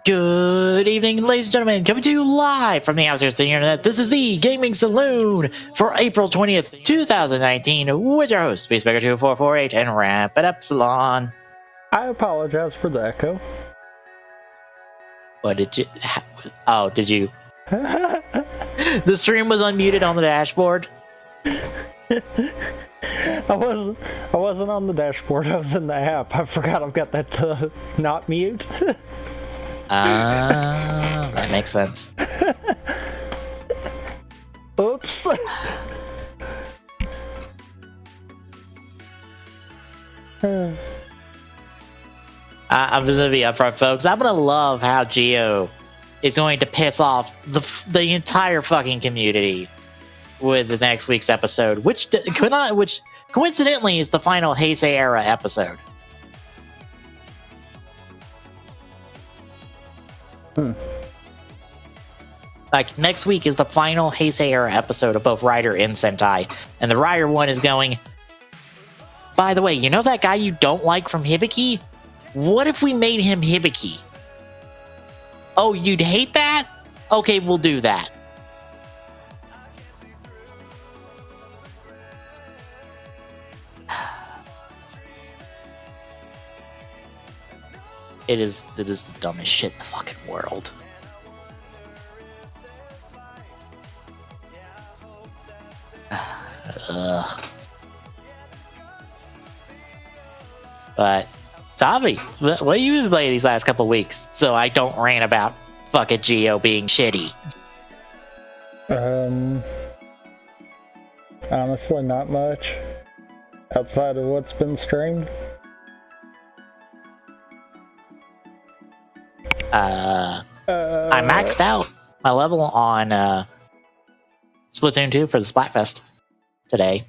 Good evening, ladies and gentlemen. Coming to you live from the outskirts of the internet. This is the Gaming Saloon for April 20th, 2019, with your host, Spacebagger2448, and Wrap It Up, Salon. I apologize for the echo. What did you... Oh, did you... The stream was unmuted on the dashboard? I wasn't on the dashboard, I was in the app. I forgot I've got that to not mute. That makes sense. Oops. I'm just gonna be upfront, folks. I'm gonna love how Geo is going to piss off the entire fucking community with the next week's episode, which coincidentally is the final Heisei era episode. Like, next week is the final Heisei era episode of both Rider and Sentai, and the Rider one is going, by the way, you know that guy you don't like from Hibiki? What if we made him Hibiki? Oh, you'd hate that? Okay, we'll do that. It is the dumbest shit in the fucking world. But, Tommy, what have you been playing these last couple weeks so I don't rant about fucking Geo being shitty? Honestly, not much. Outside of what's been streamed. I maxed out my level on Splatoon 2 for the Splatfest today.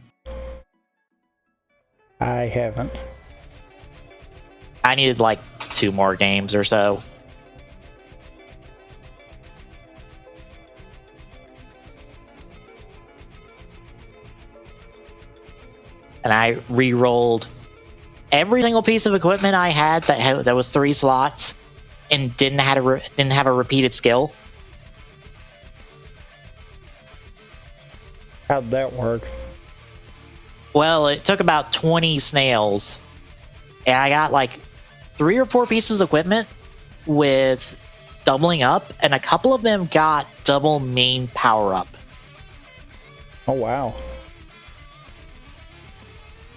I haven't. I needed like 2 more games or so. And I re-rolled every single piece of equipment I had that was 3 slots and didn't have a repeated skill. How'd that work? Well, it took about 20 snails, and I got like 3 or 4 pieces of equipment with doubling up, and a couple of them got double main power up. Oh, wow.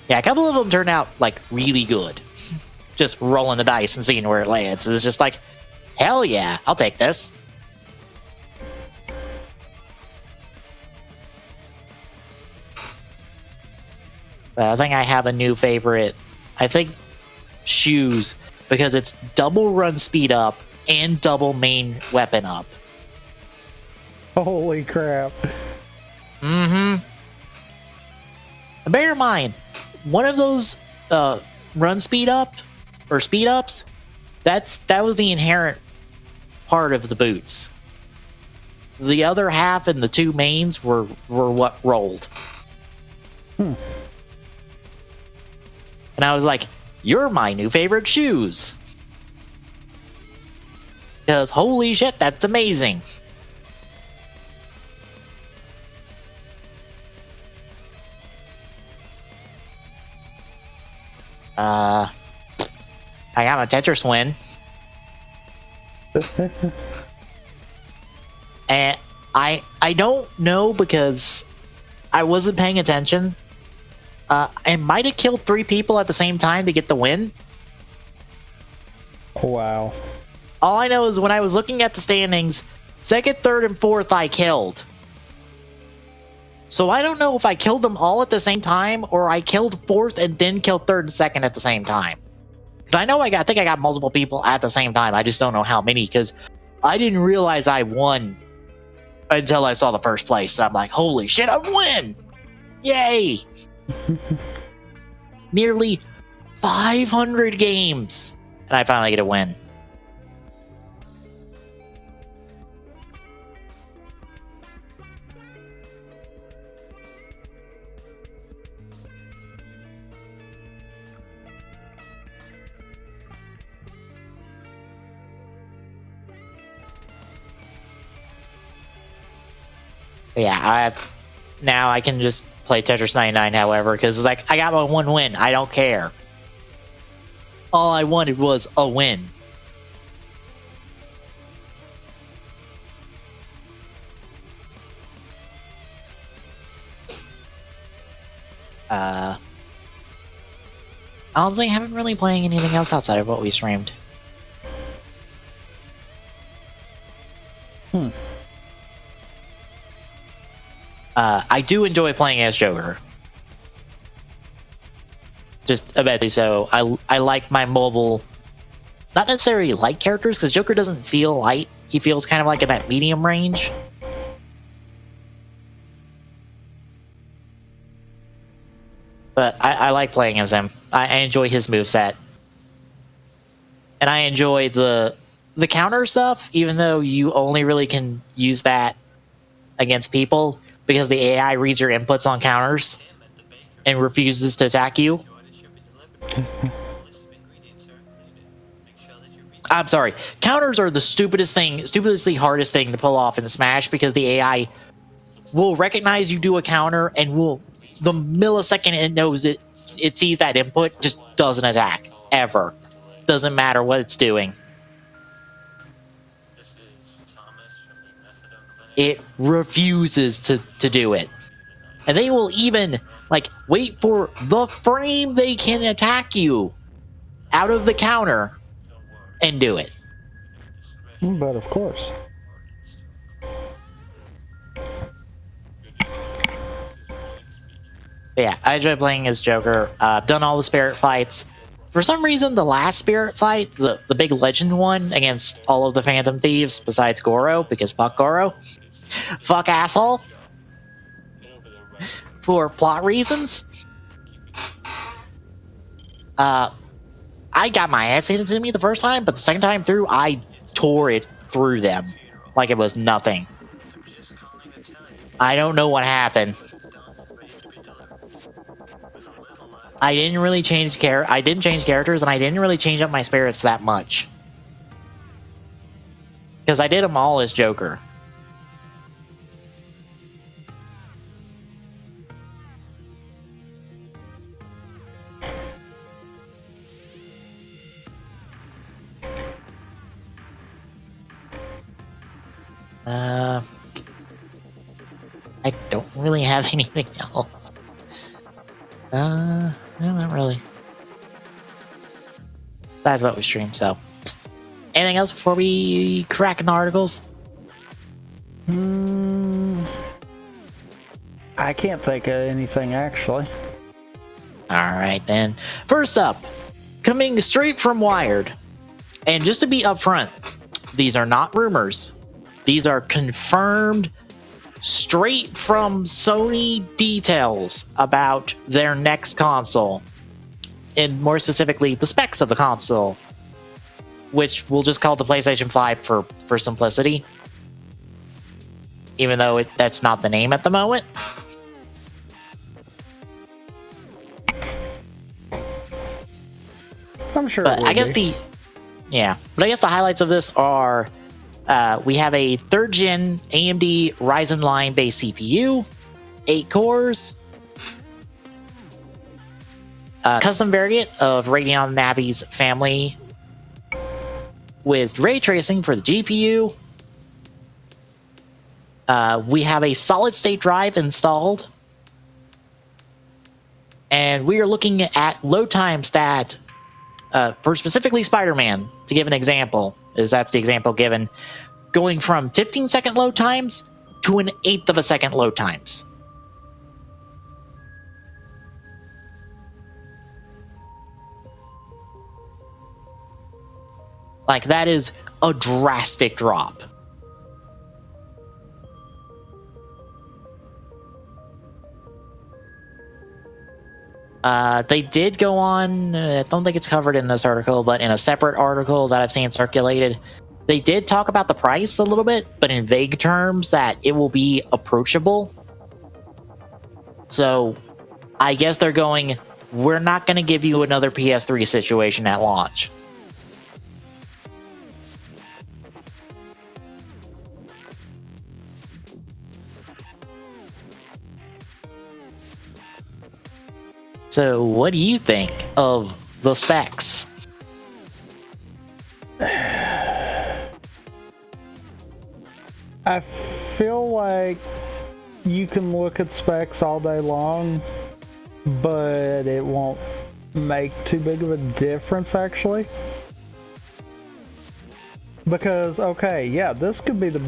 Yeah, a couple of them turned out like really good. Just rolling the dice and seeing where it lands. It's just like, hell yeah, I'll take this. I think I have a new favorite. I think shoes, because it's double run speed up and double main weapon up. Holy crap. Mm-hmm. Bear in mind, one of those run speed up or speed ups, that was the inherent part of the boots. The other half and the 2 mains were what rolled. And I was like, you're my new favorite shoes. Because holy shit, that's amazing. I got my Tetris win. And I don't know because I wasn't paying attention. I might have killed 3 people at the same time to get the win. Wow. All I know is when I was looking at the standings, 2nd, 3rd, and 4th I killed. So I don't know if I killed them all at the same time or I killed 4th and then killed 3rd and 2nd at the same time. Because I know I think I got multiple people at the same time. I just don't know how many, because I didn't realize I won until I saw the 1st place. And I'm like, holy shit, I win! Yay! Nearly 500 games, and I finally get a win. Yeah, now I can just play Tetris 99, however, because it's like, I got my one win. I don't care. All I wanted was a win. Honestly, I haven't really playing anything else outside of what we streamed. I do enjoy playing as Joker. Just a bit. So I like my mobile, not necessarily light characters, because Joker doesn't feel light. He feels kind of like in that medium range. But I like playing as him. I enjoy his moveset. And I enjoy the counter stuff, even though you only really can use that against people because the AI reads your inputs on counters and refuses to attack you. I'm sorry. Counters are the stupidly hardest thing to pull off in Smash because the AI will recognize you do a counter and the millisecond it knows it sees that input, just doesn't attack. Ever. Doesn't matter what it's doing. It refuses to do it. And they will even, like, wait for the frame they can attack you out of the counter and do it. But of course. Yeah, I enjoy playing as Joker. I've done all the spirit fights. For some reason, the last spirit fight, the big legend one against all of the Phantom Thieves besides Goro, because fuck Goro. Fuck asshole. For plot reasons. I got my ass handed to me the first time, but the second time through, I tore it through them like it was nothing. I don't know what happened. I didn't really change I didn't change characters, and I didn't really change up my spirits that much. Because I did them all as Joker. I don't really have anything else. No, not really. That's what we stream, so. Anything else before we crack in the articles? I can't think of anything, actually. Alright then. First up, coming straight from Wired. And just to be upfront, these are not rumors. These are confirmed straight from Sony details about their next console. And more specifically, the specs of the console. Which we'll just call the PlayStation 5 for simplicity. Even though that's not the name at the moment. I'm sure. But I guess the highlights of this are we have a 3rd gen AMD Ryzen line based CPU, 8 cores, custom variant of Radeon Navi's family with ray tracing for the GPU. We have a solid state drive installed, and we are looking at load times that for specifically Spider-Man, to give an example, is that's the example given, going from 15-second load times to an 1/8 of a second load times. Like, that is a drastic drop. They did go on, I don't think it's covered in this article, but in a separate article that I've seen circulated, they did talk about the price a little bit, but in vague terms that it will be approachable. So I guess they're going, we're not going to give you another PS3 situation at launch. So, what do you think of the specs? I feel like you can look at specs all day long, but it won't make too big of a difference, actually. Because, okay, yeah, this could be the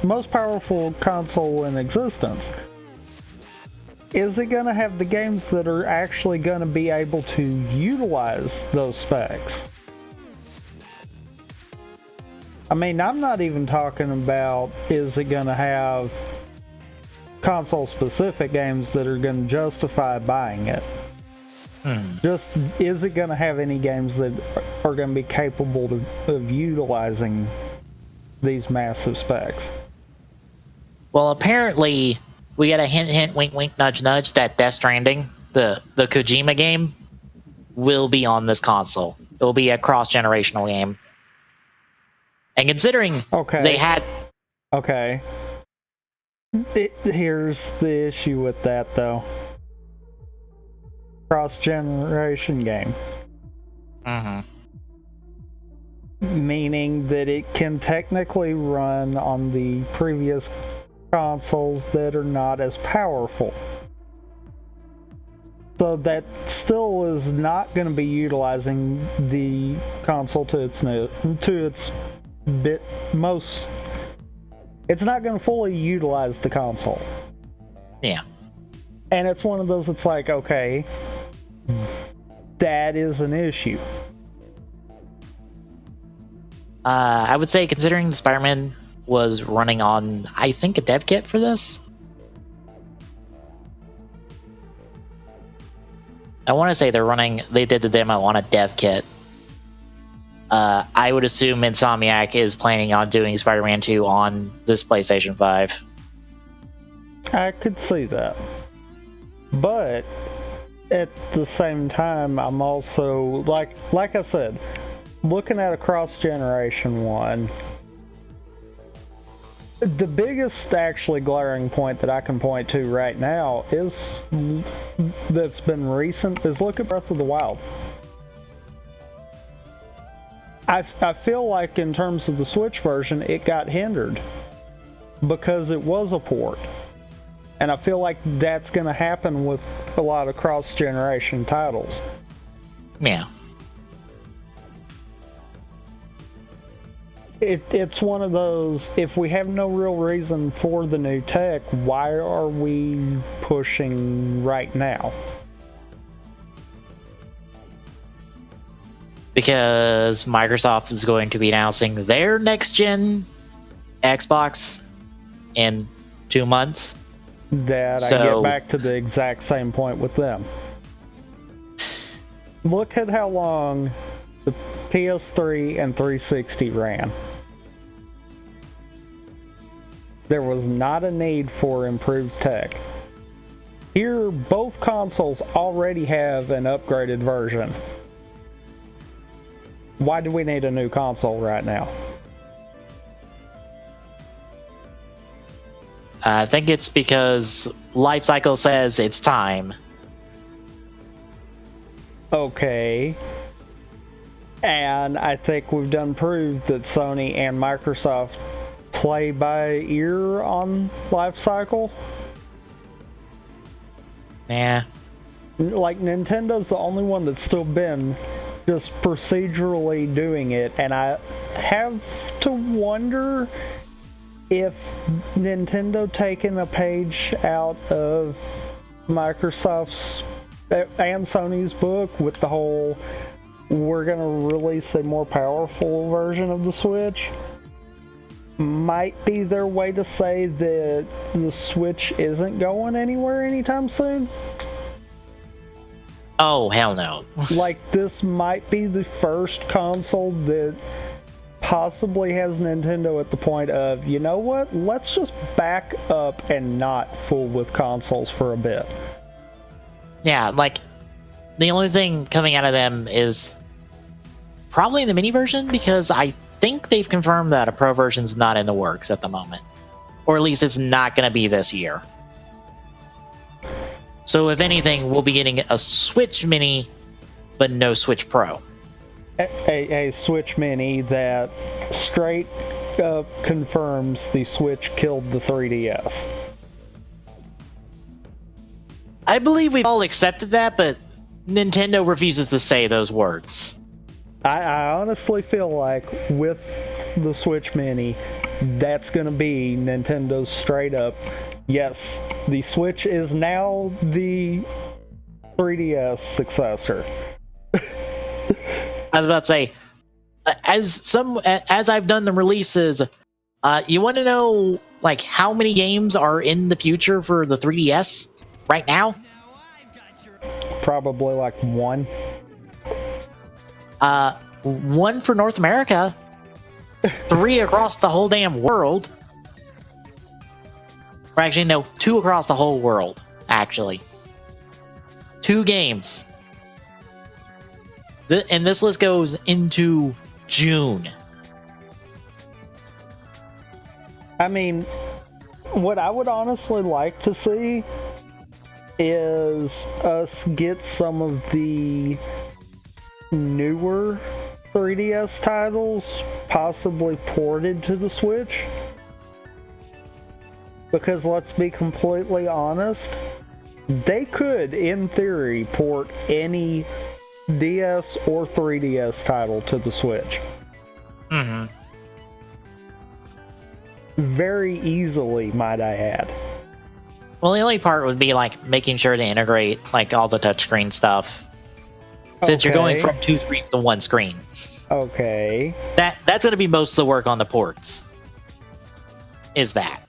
most powerful console in existence. Is it going to have the games that are actually going to be able to utilize those specs? I mean, I'm not even talking about, is it going to have console-specific games that are going to justify buying it? Just, is it going to have any games that are going to be capable of utilizing these massive specs? Well, apparently, we got a hint, hint, wink, wink, nudge, nudge that Death Stranding, the Kojima game, will be on this console. It will be a cross-generational game. And considering they had... Okay. Here's the issue with that, though. Cross-generation game. Meaning that it can technically run on the previous consoles that are not as powerful. So that still is not going to be utilizing the console to its most. It's not going to fully utilize the console. Yeah. And it's one of those, it's like, okay, that is an issue. I would say, considering Spider-Man was running on, I think, a dev kit for this. I want to say they did the demo on a dev kit. I would assume Insomniac is planning on doing Spider-Man 2 on this PlayStation 5. I could see that. But at the same time, I'm also, like I said, looking at a cross-generation one, the biggest actually glaring point that I can point to right now is that's been recent is look at Breath of the Wild. I feel like in terms of the Switch version, it got hindered because it was a port. And I feel like that's going to happen with a lot of cross-generation titles. Yeah. It's one of those, if we have no real reason for the new tech, why are we pushing right now? Because Microsoft is going to be announcing their next-gen Xbox in 2 months. I get back to the exact same point with them. Look at how long the PS3 and 360 ran. There was not a need for improved tech. Here, both consoles already have an upgraded version. Why do we need a new console right now? I think it's because Lifecycle says it's time. Okay. And I think we've done proved that Sony and Microsoft play by ear on Lifecycle. Yeah. Like, Nintendo's the only one that's still been just procedurally doing it, and I have to wonder if Nintendo taking a page out of Microsoft's and Sony's book with the whole we're gonna release a more powerful version of the Switch might be their way to say that the Switch isn't going anywhere anytime soon. Oh, hell no. Like, this might be the first console that possibly has Nintendo at the point of, you know what, let's just back up and not fool with consoles for a bit. Yeah, like, the only thing coming out of them is probably the mini version, because I think they've confirmed that a pro version's not in the works at the moment. Or at least it's not going to be this year. So if anything, we'll be getting a Switch Mini, but no Switch Pro. A Switch Mini that straight up confirms the Switch killed the 3DS. I believe we've all accepted that, but Nintendo refuses to say those words. I honestly feel like with the Switch Mini, that's going to be Nintendo's straight up, yes, the Switch is now the 3DS successor. I was about to say, as I've done the releases, you want to know like how many games are in the future for the 3DS right now? Probably like one. One for North America, 3 across the whole damn world. Or actually, no, 2 across the whole world, actually. 2 games. And this list goes into June. I mean, what I would honestly like to see is us get some of the newer 3DS titles possibly ported to the Switch. Because let's be completely honest, they could, in theory, port any DS or 3DS title to the Switch. Mm-hmm. Very easily, might I add. Well, the only part would be like making sure to integrate like all the touchscreen stuff. Since you're going from 2 screens to 1 screen. Okay. That's going to be most of the work on the ports. Is that.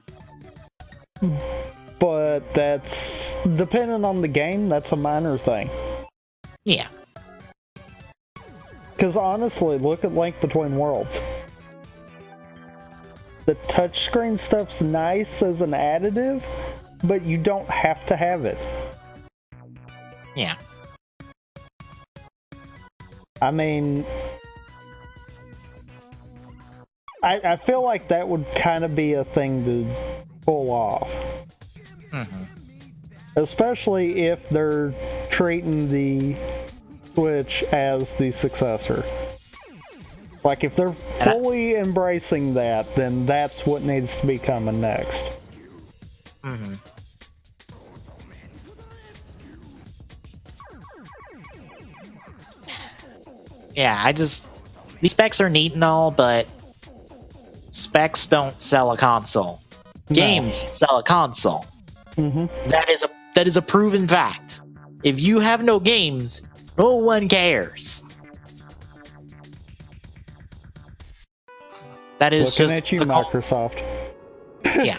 But that's, depending on the game, that's a minor thing. Yeah. Because honestly, look at Link Between Worlds. The touchscreen stuff's nice as an additive, but you don't have to have it. Yeah. I mean, I feel like that would kind of be a thing to pull off. Mm-hmm. Especially if they're treating the Switch as the successor. Like, if they're fully embracing that, then that's what needs to be coming next. Mm-hmm. Yeah, these specs are neat and all, but specs don't sell a console. No. Games sell a console. Mm-hmm. That is a proven fact. If you have no games, no one cares. That is Looking just at you, Microsoft. Yeah.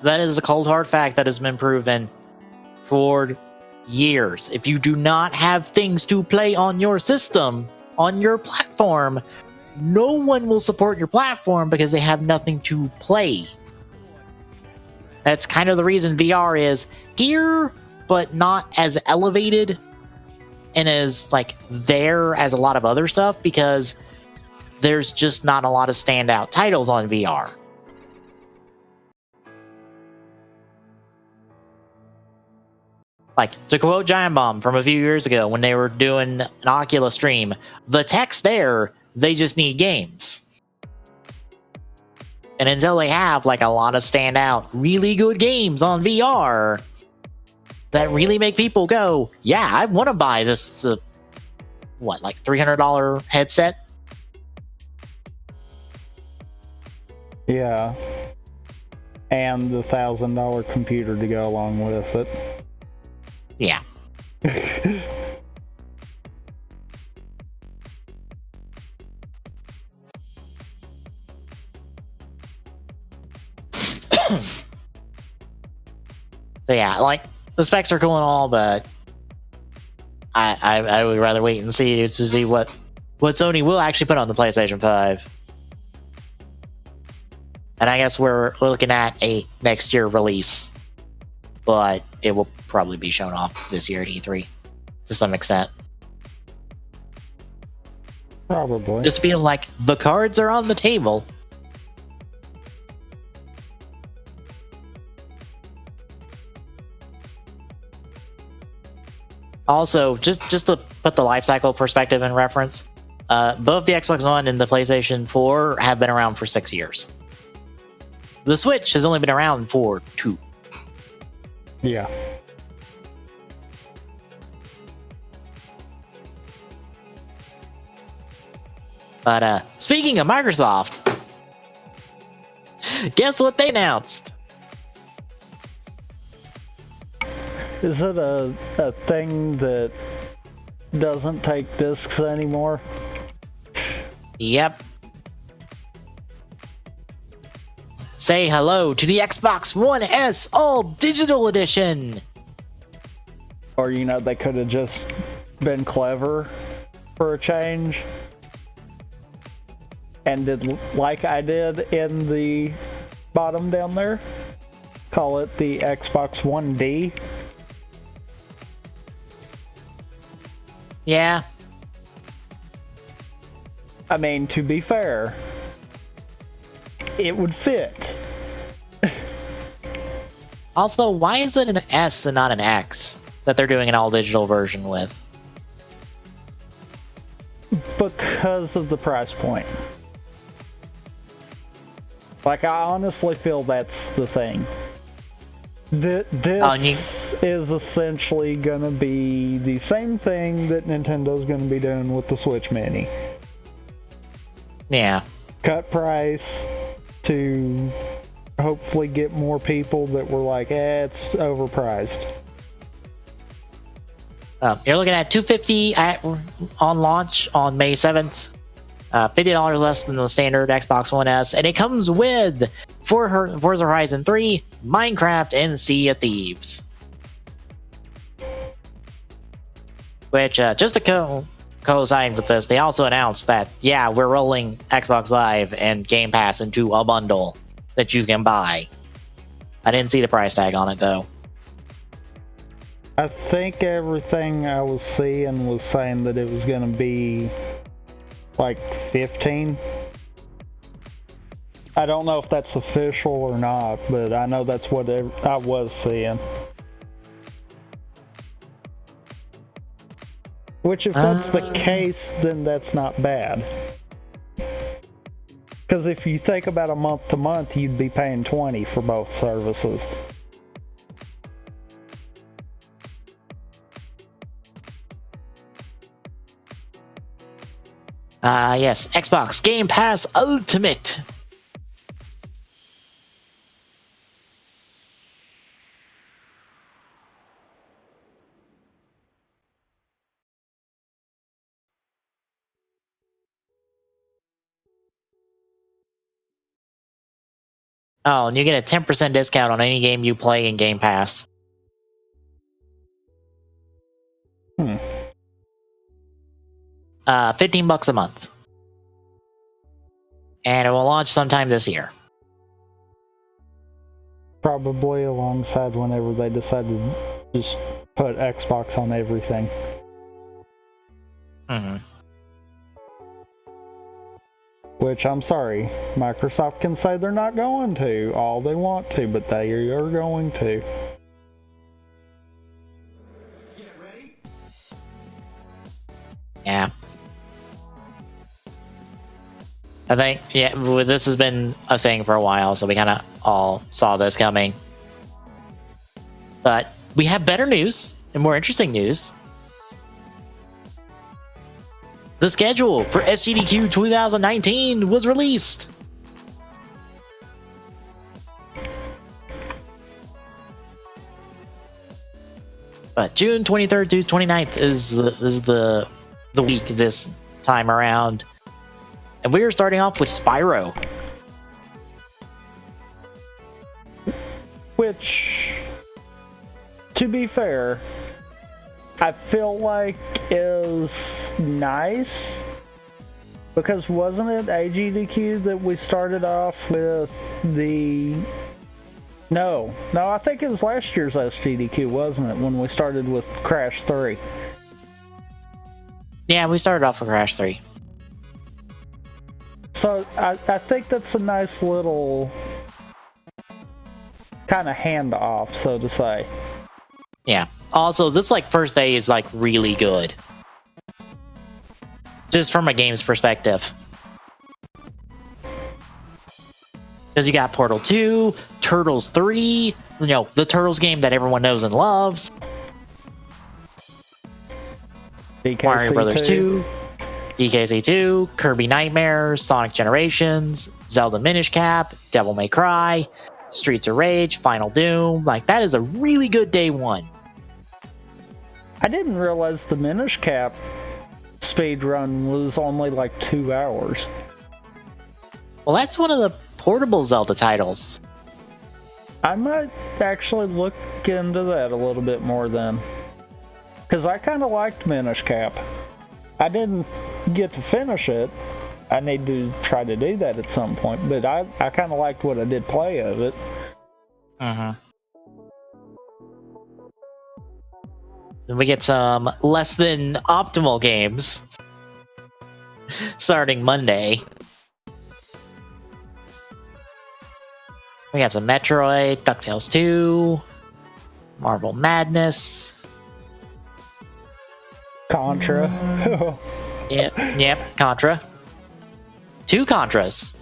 That is the cold hard fact that has been proven for years. If you do not have things to play on your system, on your platform, no one will support your platform because they have nothing to play. That's kind of the reason VR is here, but not as elevated and as like there as a lot of other stuff, because there's just not a lot of standout titles on VR. Like, to quote Giant Bomb from a few years ago when they were doing an Oculus stream, the tech's there, they just need games. And until they have like a lot of standout, really good games on VR that really make people go, yeah, I want to buy this, like $300 headset? Yeah. And the $1,000 computer to go along with it. Yeah. So yeah, like, the specs are cool and all, but I would rather wait and see to see what Sony will actually put on the PlayStation 5. And I guess we're looking at a next year release, but it will probably be shown off this year at E3 to some extent. Probably. Just to be like, the cards are on the table. Also, just to put the life cycle perspective in reference, both the Xbox One and the PlayStation 4 have been around for 6 years. The Switch has only been around for 2. Yeah. But speaking of Microsoft, guess what they announced? Is it a thing that doesn't take discs anymore? Yep. Say hello to the Xbox One S All Digital Edition. Or, they could have just been clever for a change and did like I did in the bottom down there. Call it the Xbox One D. Yeah. I mean, to be fair, it would fit. Also, why is it an S and not an X that they're doing an all digital version with? Because of the price point. Like, I honestly feel that's the thing. This is essentially going to be the same thing that Nintendo's going to be doing with the Switch Mini. Yeah. Cut price to hopefully get more people that were like, it's overpriced. You're looking at $250 on launch on May 7th. $50 less than the standard Xbox One S, and it comes with Forza Horizon 3, Minecraft, and Sea of Thieves. Which, just to coincide with this, they also announced that, yeah, we're rolling Xbox Live and Game Pass into a bundle that you can buy. I didn't see the price tag on it, though. I think everything I was seeing was saying that it was going to be like 15. I don't know if that's official or not, but I know that's what I was seeing. Which, if that's the case, then that's not bad. Because if you think about a month to month, you'd be paying $20 for both services. Yes, Xbox Game Pass Ultimate. Oh, and you get a 10% discount on any game you play in Game Pass. $15 a month. And it will launch sometime this year. Probably alongside whenever they decide to just put Xbox on everything. Mm-hmm. Which, I'm sorry, Microsoft can say they're not going to all they want to, but they are going to. Yeah. I think, yeah, this has been a thing for a while, so we kind of all saw this coming. But we have better news and more interesting news. The schedule for SGDQ 2019 was released. But June 23rd to 29th is the week this time around. And we are starting off with Spyro. Which, to be fair, I feel like is nice. Because wasn't it AGDQ that we started off with the... No, I think it was last year's SGDQ, wasn't it? When we started with Crash 3. Yeah, we started off with Crash 3. So I think that's a nice little kind of handoff, so to say. Yeah. also, this like first day is like really good. Just from a game's perspective. Because you got Portal 2, Turtles 3, you know, the Turtles game that everyone knows and loves. DKC Mario Brothers 2, DKC 2, Kirby Nightmares, Sonic Generations, Zelda Minish Cap, Devil May Cry, Streets of Rage, Final Doom. Like, that is a really good day one. I didn't realize the Minish Cap speed run was only like 2 hours. Well, that's one of the portable Zelda titles. I might actually look into that a little bit more then. Because I kind of liked Minish Cap. I didn't get to finish it. I need to try to do that at some point, but I kind of liked what I did play of it. Uh-huh. Then we get some less than optimal games starting Monday. We got some Metroid, DuckTales 2, Marvel Madness. Contra. Yep, Contra. 2 Contras.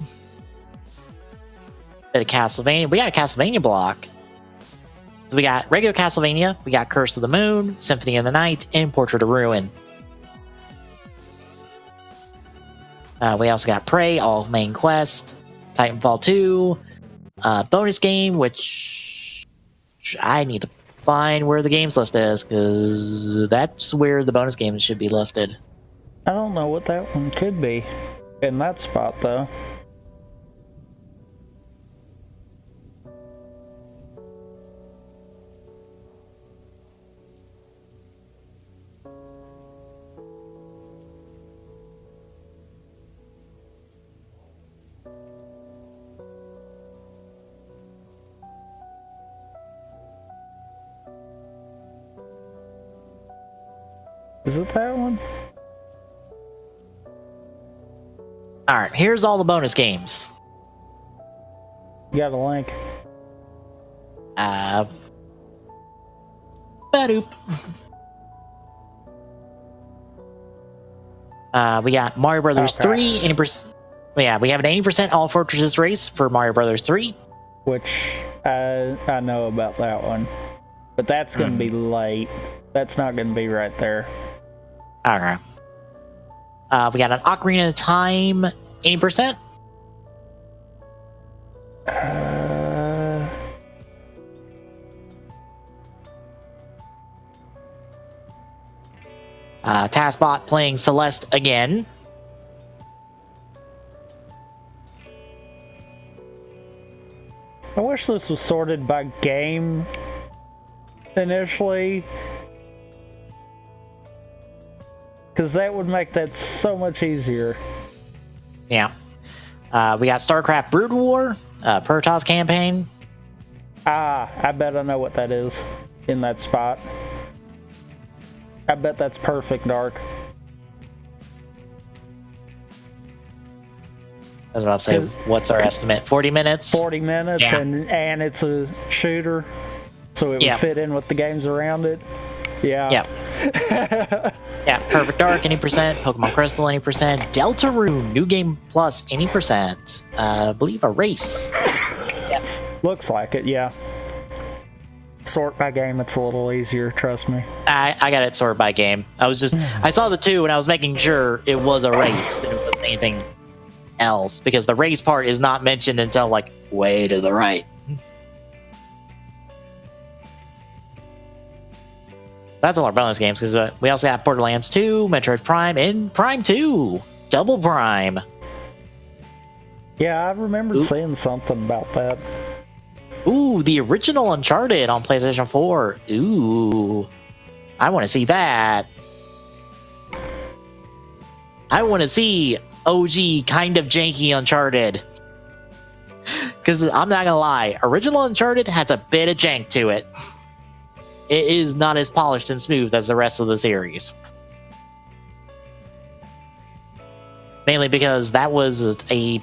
Bit of Castlevania. We got a Castlevania block. So we got regular Castlevania, we got Curse of the Moon, Symphony of the Night, and Portrait of Ruin. We also got Prey, all main quest, Titanfall 2, bonus game, which I need to find where the games list is, because that's where the bonus games should be listed. I don't know what that one could be in that spot, though. Is it that one? Alright, here's all the bonus games. You got a link? Badoop. We got Mario Brothers 3, 80%. Yeah, we have an 80% All Fortresses race for Mario Brothers 3. Which I know about that one. But that's going to be late. That's not going to be right there. Okay. We got an Ocarina of Time, 80%. Taskbot playing Celeste again. I wish this was sorted by game initially, because that would make that so much easier. Yeah. We got StarCraft Brood War, Protoss campaign. I bet I know what that is in that spot. I bet that's perfect, Dark. I was about to say, what's our estimate? 40 minutes? 40 minutes, yeah. and it's a shooter, so it would fit in with the games around it. Yeah. Yeah. Yeah, Perfect Dark, any percent. Pokemon Crystal, any percent. Deltarune, New Game Plus, any percent. I believe a race. Yeah. Looks like it, yeah. Sort by game, it's a little easier, trust me. I got it sorted by game. I saw the 2 and I was making sure it was a race and it wasn't anything else, because the race part is not mentioned until like way to the right. That's all our bonus games, because we also have Borderlands 2, Metroid Prime, and Prime 2. Double Prime. Yeah, I remembered seeing something about that. Ooh, the original Uncharted on PlayStation 4. Ooh. I want to see that. I want to see OG kind of janky Uncharted. Because I'm not going to lie, original Uncharted has a bit of jank to it. It is not as polished and smooth as the rest of the series. Mainly because that was a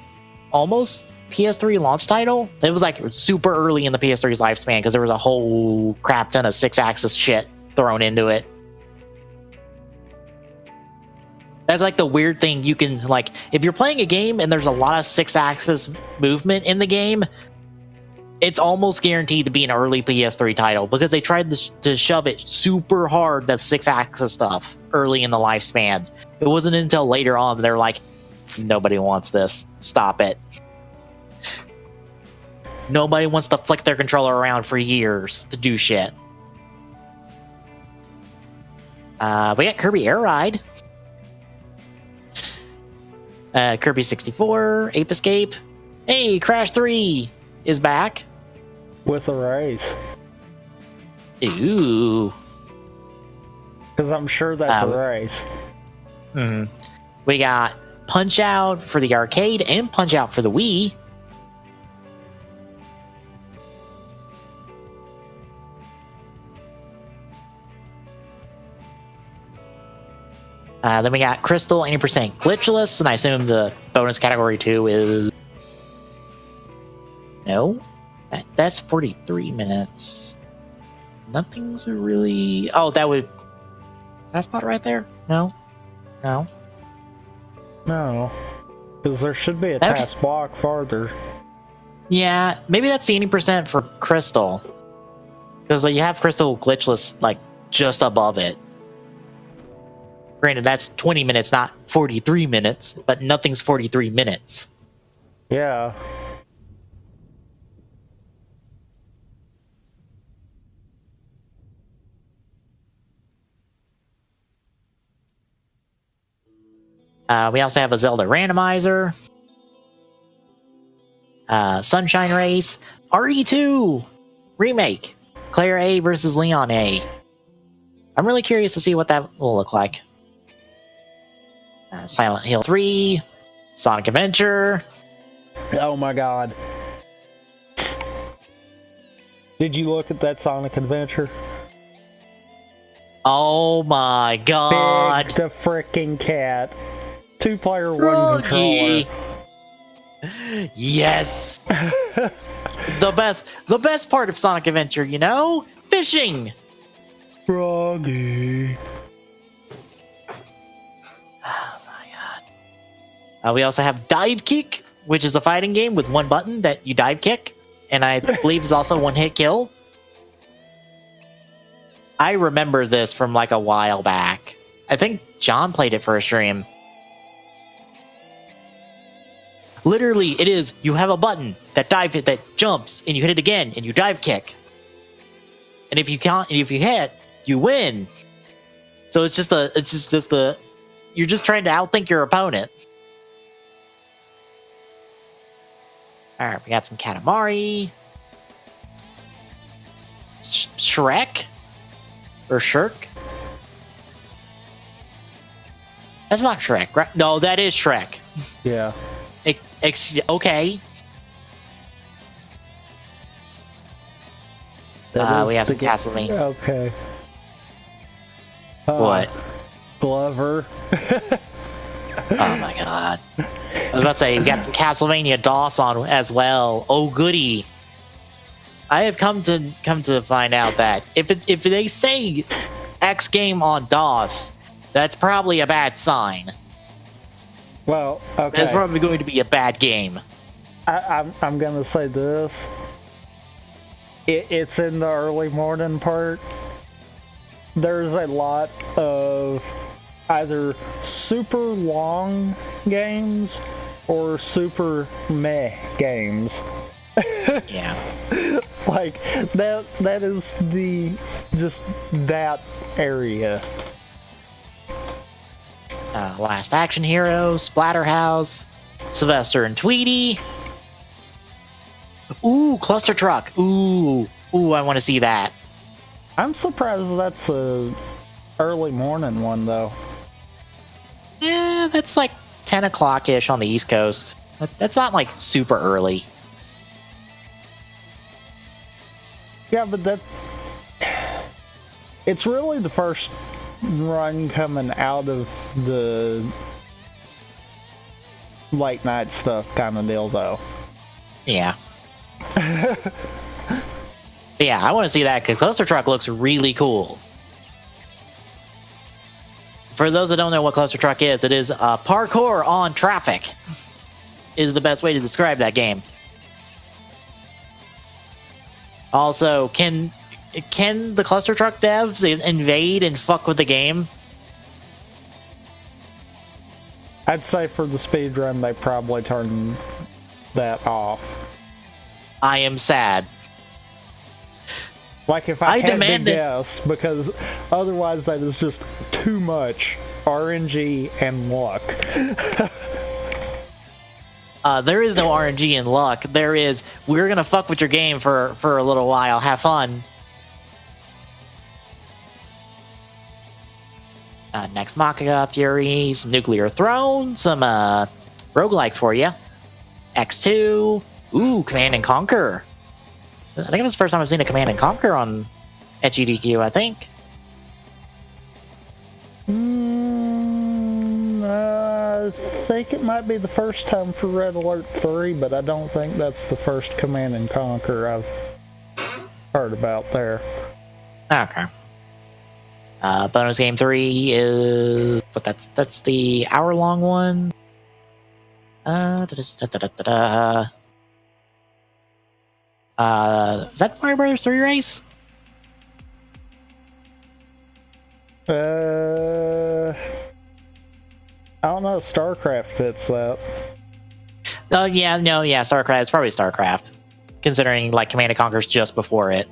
almost PS3 launch title. It was like super early in the PS3's lifespan, because there was a whole crap ton of 6-axis shit thrown into it. That's like the weird thing you can, like, if you're playing a game and there's a lot of 6-axis movement in the game, it's almost guaranteed to be an early PS3 title because they tried to shove it super hard, that 6-axis stuff, early in the lifespan. It wasn't until later on they're like, nobody wants this. Stop it. Nobody wants to flick their controller around for years to do shit. We got Kirby Air Ride. Kirby 64, Ape Escape. Hey, Crash 3 is back. With a raise. Ooh. Because I'm sure that's a raise. We got Punch Out for the arcade and Punch Out for the Wii. Then we got Crystal 80% glitchless, and I assume the bonus category 2 is... No? That's 43 minutes. Nothing's really... Oh, that would... That spot right there? No? No? No. Because there should be a task block farther. Yeah, maybe that's the 80% for Crystal. Because you have Crystal glitchless, like, just above it. Granted, that's 20 minutes, not 43 minutes, but nothing's 43 minutes. Yeah. We also have a Zelda randomizer. Sunshine Race. RE2 Remake. Claire A versus Leon A. I'm really curious to see what that will look like. Silent Hill 3, Sonic Adventure. Oh my god. Did you look at that Sonic Adventure? Oh my god. Big the frickin' cat. 2-player, 1 controller. Yes. The best part of Sonic Adventure, you know? Fishing. Froggy. Oh my god. We also have Dive Kick, which is a fighting game with one button that you dive kick, and I believe is also one hit kill. I remember this from like a while back. I think John played it for a stream. Literally, it is, you have a button that jumps, and you hit it again, and you dive kick. And if you hit, you win. So it's just you're just trying to outthink your opponent. Alright, we got some Katamari. Shrek? Or Shirk? That's not Shrek, right? No, that is Shrek. Yeah. Okay. We have some Castlevania. Okay. What? Glover. Oh my god. I was about to say, we got some Castlevania DOS on as well. Oh goody. I have come to find out that if they say X game on DOS, that's probably a bad sign. Well, okay. It's probably going to be a bad game. I'm gonna say this. It's in the early morning part. There's a lot of either super long games or super meh games. Yeah. Like that is just that area. Last Action Hero, Splatterhouse, Sylvester and Tweety. Ooh, Cluster Truck. Ooh, I want to see that. I'm surprised that's a early morning one though. Yeah, that's like 10 o'clock-ish on the East Coast. That's not like super early. Yeah, but it's really the first run coming out of the late night stuff kind of deal though. Yeah. Yeah, I want to see that because Cluster Truck looks really cool. For those that don't know what Cluster Truck is, it is parkour on traffic. Is the best way to describe that game. Also, can the Cluster Truck devs invade and fuck with the game? I'd say for the speedrun, they probably turn that off. I am sad. Like if I had to guess, because otherwise that is just too much RNG and luck. There is no RNG and luck. There is, we're gonna fuck with your game for a little while. Have fun. Next Machina Fury, some Nuclear Throne, some roguelike for you. X2, ooh, Command and Conquer. I think that's the first time I've seen a Command and Conquer on GDQ, I think. I think it might be the first time for Red Alert 3, but I don't think that's the first Command and Conquer I've heard about there. Okay. Bonus game 3 is, but that's the hour-long one. Is that Mario Bros. 3 race? I don't know. StarCraft fits that. Oh yeah, no, yeah, StarCraft. It's probably StarCraft, considering like Command and Conquer's just before it.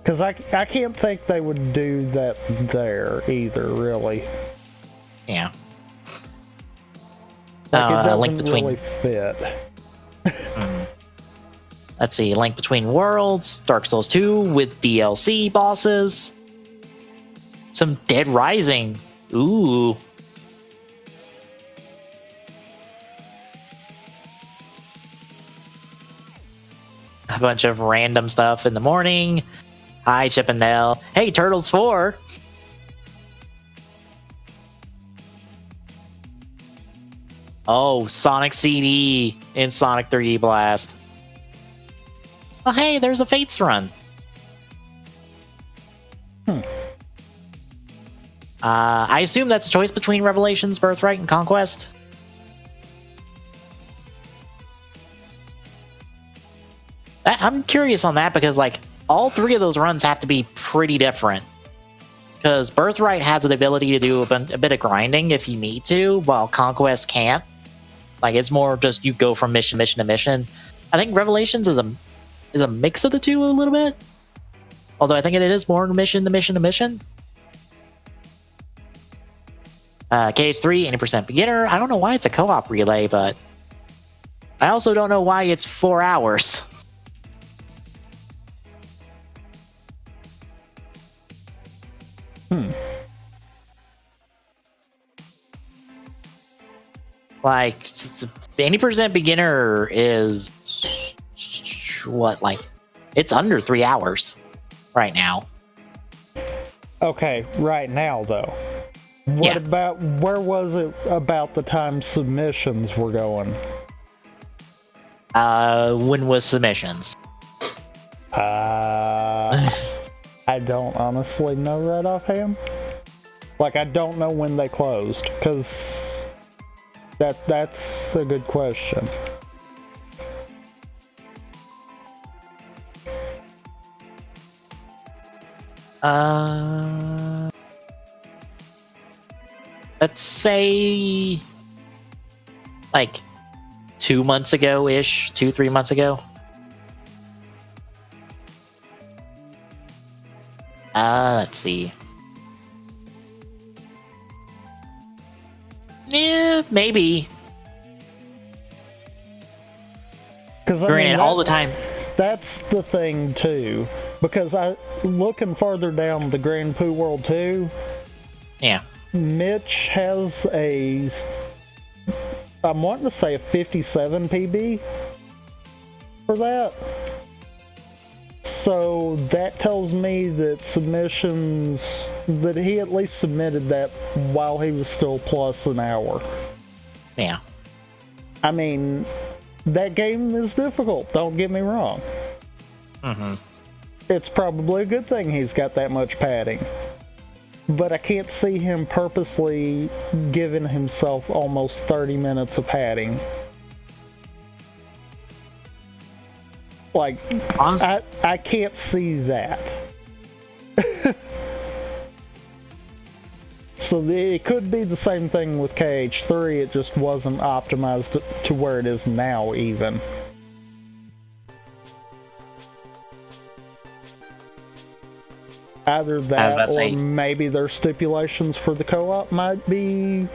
Because I can't think they would do that there either, really. Yeah. Like it doesn't Link between... really fit. Let's see, Link Between Worlds, Dark Souls 2 with DLC bosses, some Dead Rising. Ooh. A bunch of random stuff in the morning. Hi, Chip and Dale. Hey, Turtles 4. Oh, Sonic CD in Sonic 3D Blast. Oh, hey, there's a Fates run. I assume that's a choice between Revelations, Birthright, and Conquest. I'm curious on that because, like, all three of those runs have to be pretty different. Because Birthright has the ability to do a bit of grinding if you need to, while Conquest can't. Like, it's more just you go from mission to mission. I think Revelations is a mix of the two a little bit. Although I think it is more mission to mission to mission. KH3, 80% beginner. I don't know why it's a co-op relay, but I also don't know why it's 4 hours. Like, 80% beginner is what, like, it's under 3 hours right now. Okay, right now though. What about, where was it about the time submissions were going? When was submissions? I don't honestly know right offhand. Like, I don't know when they closed, because that's a good question. Let's say like 2 months ago-ish, 3 months ago. Let's see. Yeah, maybe. Because granted, all the time. That's the thing too. Because looking farther down the Grand Poo World 2, yeah, Mitch has I'm wanting to say a 57 PB for that. So that tells me that submissions, that he at least submitted that while he was still plus an hour. Yeah. I mean, that game is difficult, don't get me wrong. Mm-hmm. It's probably a good thing he's got that much padding. but I can't see him purposely giving himself almost 30 minutes of padding. Like, I can't see that. So it could be the same thing with KH3, it just wasn't optimized to where it is now even. Either that or maybe their stipulations for the co-op might be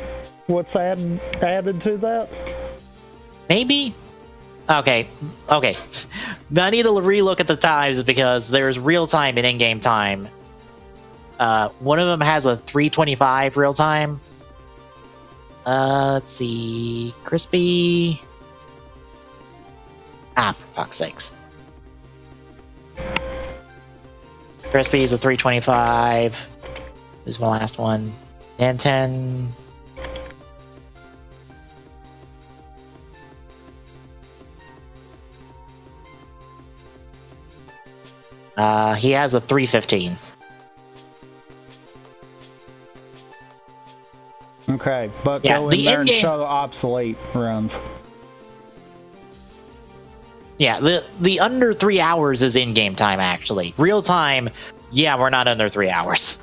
what's added to that. Maybe? Okay. I need to relook at the times because there's real time and in-game time. One of them has a 3:25 real time. Let's see. Crispy. For fuck's sakes. Crispy is a 3:25. This is my last one. 10:10. He has a 3:15. Okay, but go in there and show obsolete runs. Yeah, the under 3 hours is in-game time, actually. Real time, we're not under 3 hours.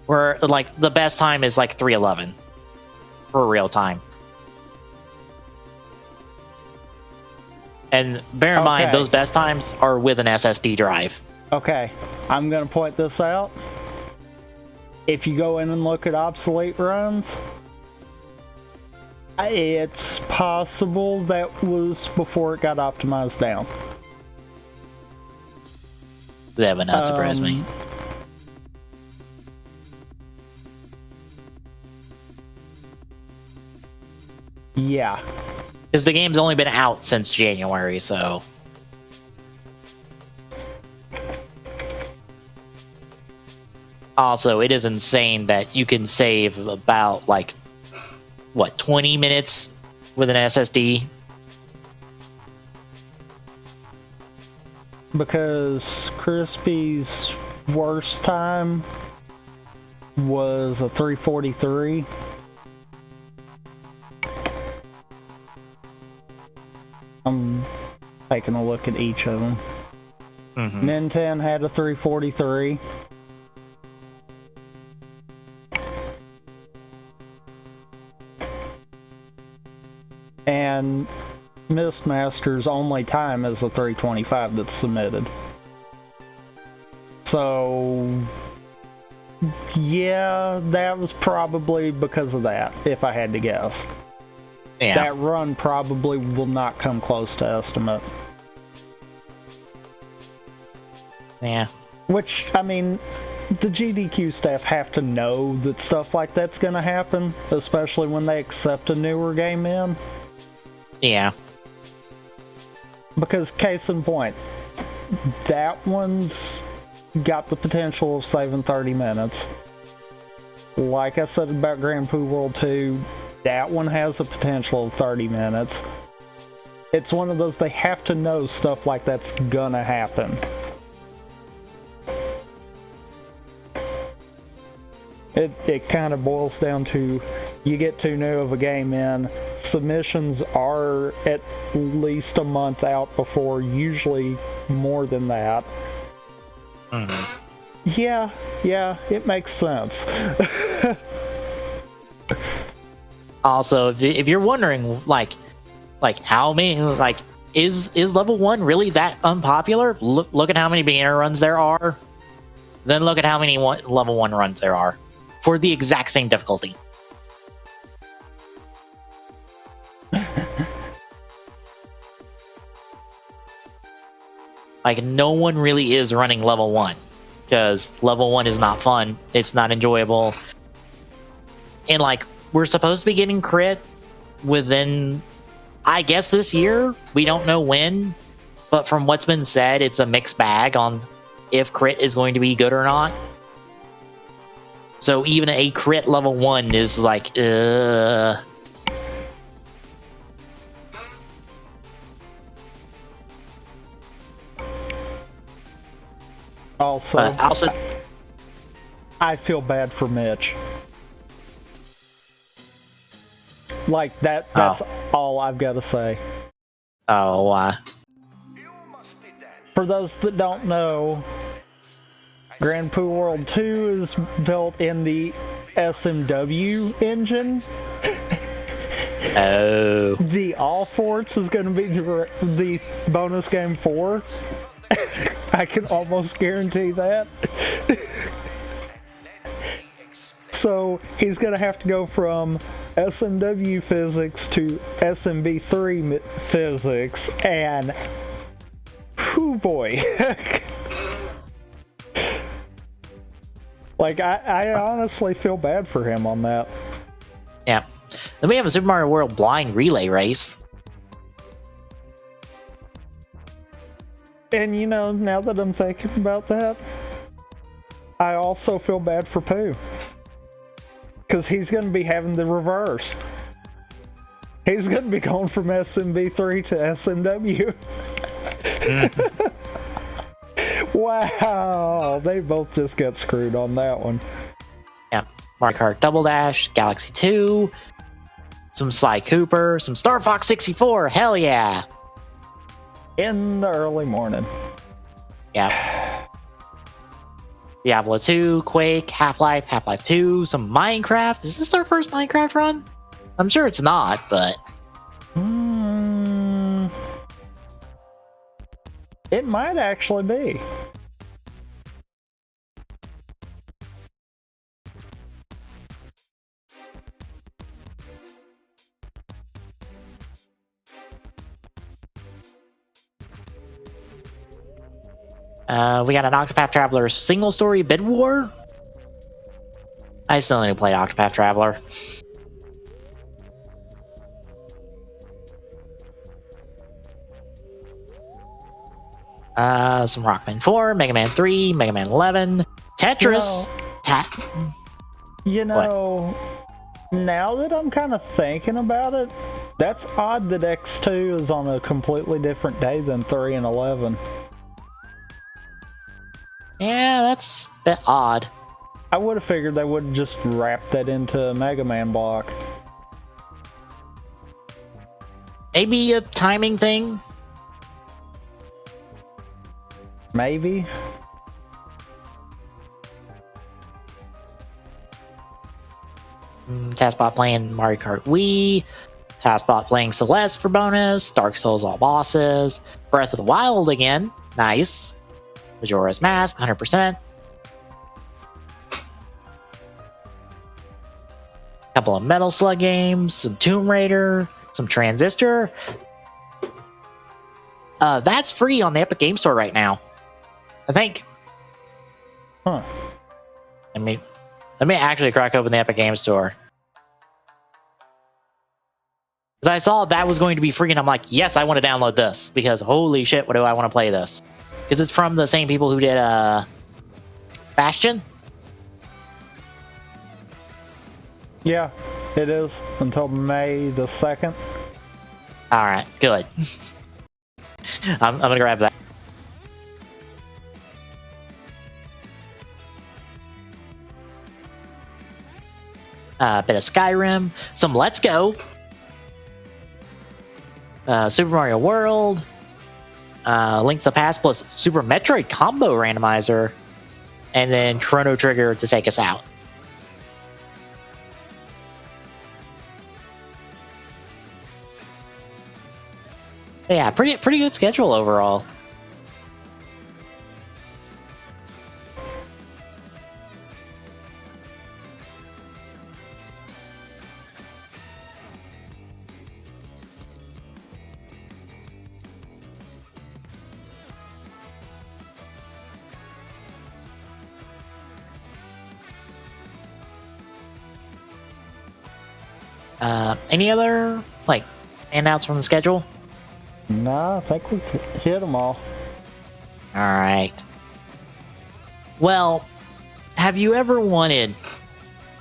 We're, like, the best time is, like, 3:11 for real time. And bear in mind, those best times are with an SSD drive. Okay, I'm going to point this out. If you go in and look at obsolete runs, it's possible that was before it got optimized down. That would not surprise me. Yeah. Because the game's only been out since January, so... Also, it is insane that you can save about, like, 20 minutes with an SSD? Because Crispy's worst time was a 3:43. I'm taking a look at each of them. Nintendo had a 3:43. And Mistmaster's only time is a 3:25 that's submitted. So, yeah, that was probably because of that, if I had to guess. Yeah. That run probably will not come close to estimate. Yeah. Which, I mean, the GDQ staff have to know that stuff like that's going to happen, especially when they accept a newer game in. Yeah. Because, case in point, that one's got the potential of saving 30 minutes. Like I said about Grand Poo World 2, that one has a potential of 30 minutes. It's one of those, they have to know stuff like that's gonna happen. It kind of boils down to, you get too new of a game in, submissions are at least a month out before, usually more than that. Yeah, it makes sense. Also, if you're wondering, like how many, is level 1 really that unpopular? Look at how many beginner runs there are. Then look at how many level 1 runs there are for the exact same difficulty. Like, no one really is running level 1 because level 1 is not fun. It's not enjoyable. And, like, we're supposed to be getting crit within, I guess, this year. We don't know when, but from what's been said, it's a mixed bag on if crit is going to be good or not. So even a crit level 1 is like, Also, I feel bad for Mitch. Like that's all I've got to say. Oh, For those that don't know, Grand Poo World 2 is built in the SMW engine. oh. The All Forts is going to be the bonus game 4. I can almost guarantee that. So he's going to have to go from SMW physics to SMB3 physics, and whoo boy. Like, I honestly feel bad for him on that. Yeah. Then we have a Super Mario World blind relay race. And you know, now that I'm thinking about that, I also feel bad for Pooh. Because he's going to be having the reverse. He's going to be going from SMB3 to SMW. Wow, they both just got screwed on that one. Yeah. Mario Kart Double Dash, Galaxy 2, some Sly Cooper, some Star Fox 64, hell yeah! In the early morning. Yeah. Diablo 2, Quake, Half-Life, Half-Life 2, some Minecraft. Is this their first Minecraft run? I'm sure it's not, but... It might actually be. We got an Octopath Traveler single story bid war. I still need to play Octopath Traveler. Some Rockman 4, Mega Man 3, Mega Man 11, Tetris. You know, now that I'm kind of thinking about it, that's odd that X2 is on a completely different day than 3 and 11. Yeah, that's a bit odd. I would have figured they would have just wrapped that into a Mega Man block. Maybe a timing thing? Maybe. Taskbot playing Mario Kart Wii. Taskbot playing Celeste for bonus. Dark Souls all bosses. Breath of the Wild again. Nice. Majora's Mask, 100%. Couple of Metal Slug games. Some Tomb Raider. Some Transistor. That's free on the Epic Game Store right now, I think. Huh. Let me actually crack open the Epic Game Store. Because I saw that was going to be free, and I'm like, yes, I want to download this. Because holy shit, what do I want to play this? Because it's from the same people who did Bastion. Yeah, it is. Until May the 2nd. Alright, good. I'm going to grab that. A bit of Skyrim, some Let's Go, Super Mario World, Link to the Past plus Super Metroid Combo Randomizer, and then Chrono Trigger to take us out. Yeah, pretty good schedule overall. Any other like handouts from the schedule? No, I think we hit them all. All right. Well, have you ever wanted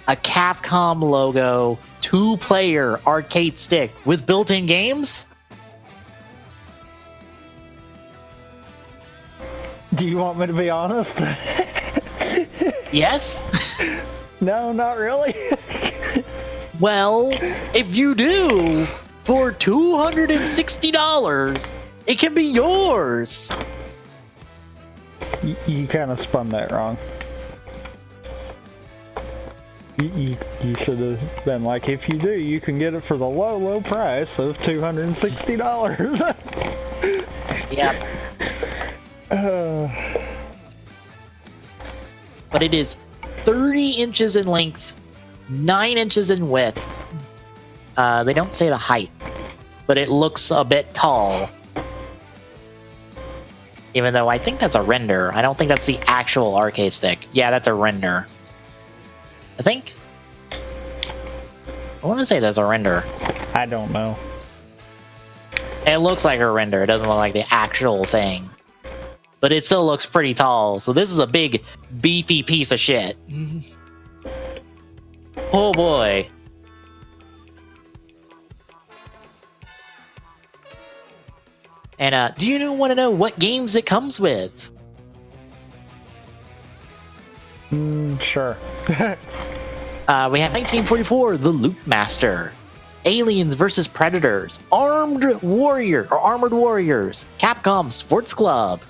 a Capcom logo 2-player arcade stick with built-in games? Do you want me to be honest? Yes. No, not really. Well, if you do, for $260, it can be yours. You kind of spun that wrong. You should have been like, if you do, you can get it for the low price of $260. Yep. But it is 30 inches in length, 9 inches in width. They don't say the height, but it looks a bit tall. Even though I think that's a render. I don't think that's the actual arcade stick. Yeah, that's a render. I think. I want to say that's a render. I don't know. It looks like a render. It doesn't look like the actual thing. But it still looks pretty tall. So this is a big, beefy piece of shit. Oh boy. And do you want to know what games it comes with? Sure. We have 1944, The Loop Master, Aliens vs. Predators, Armored Warriors, Capcom Sports Club,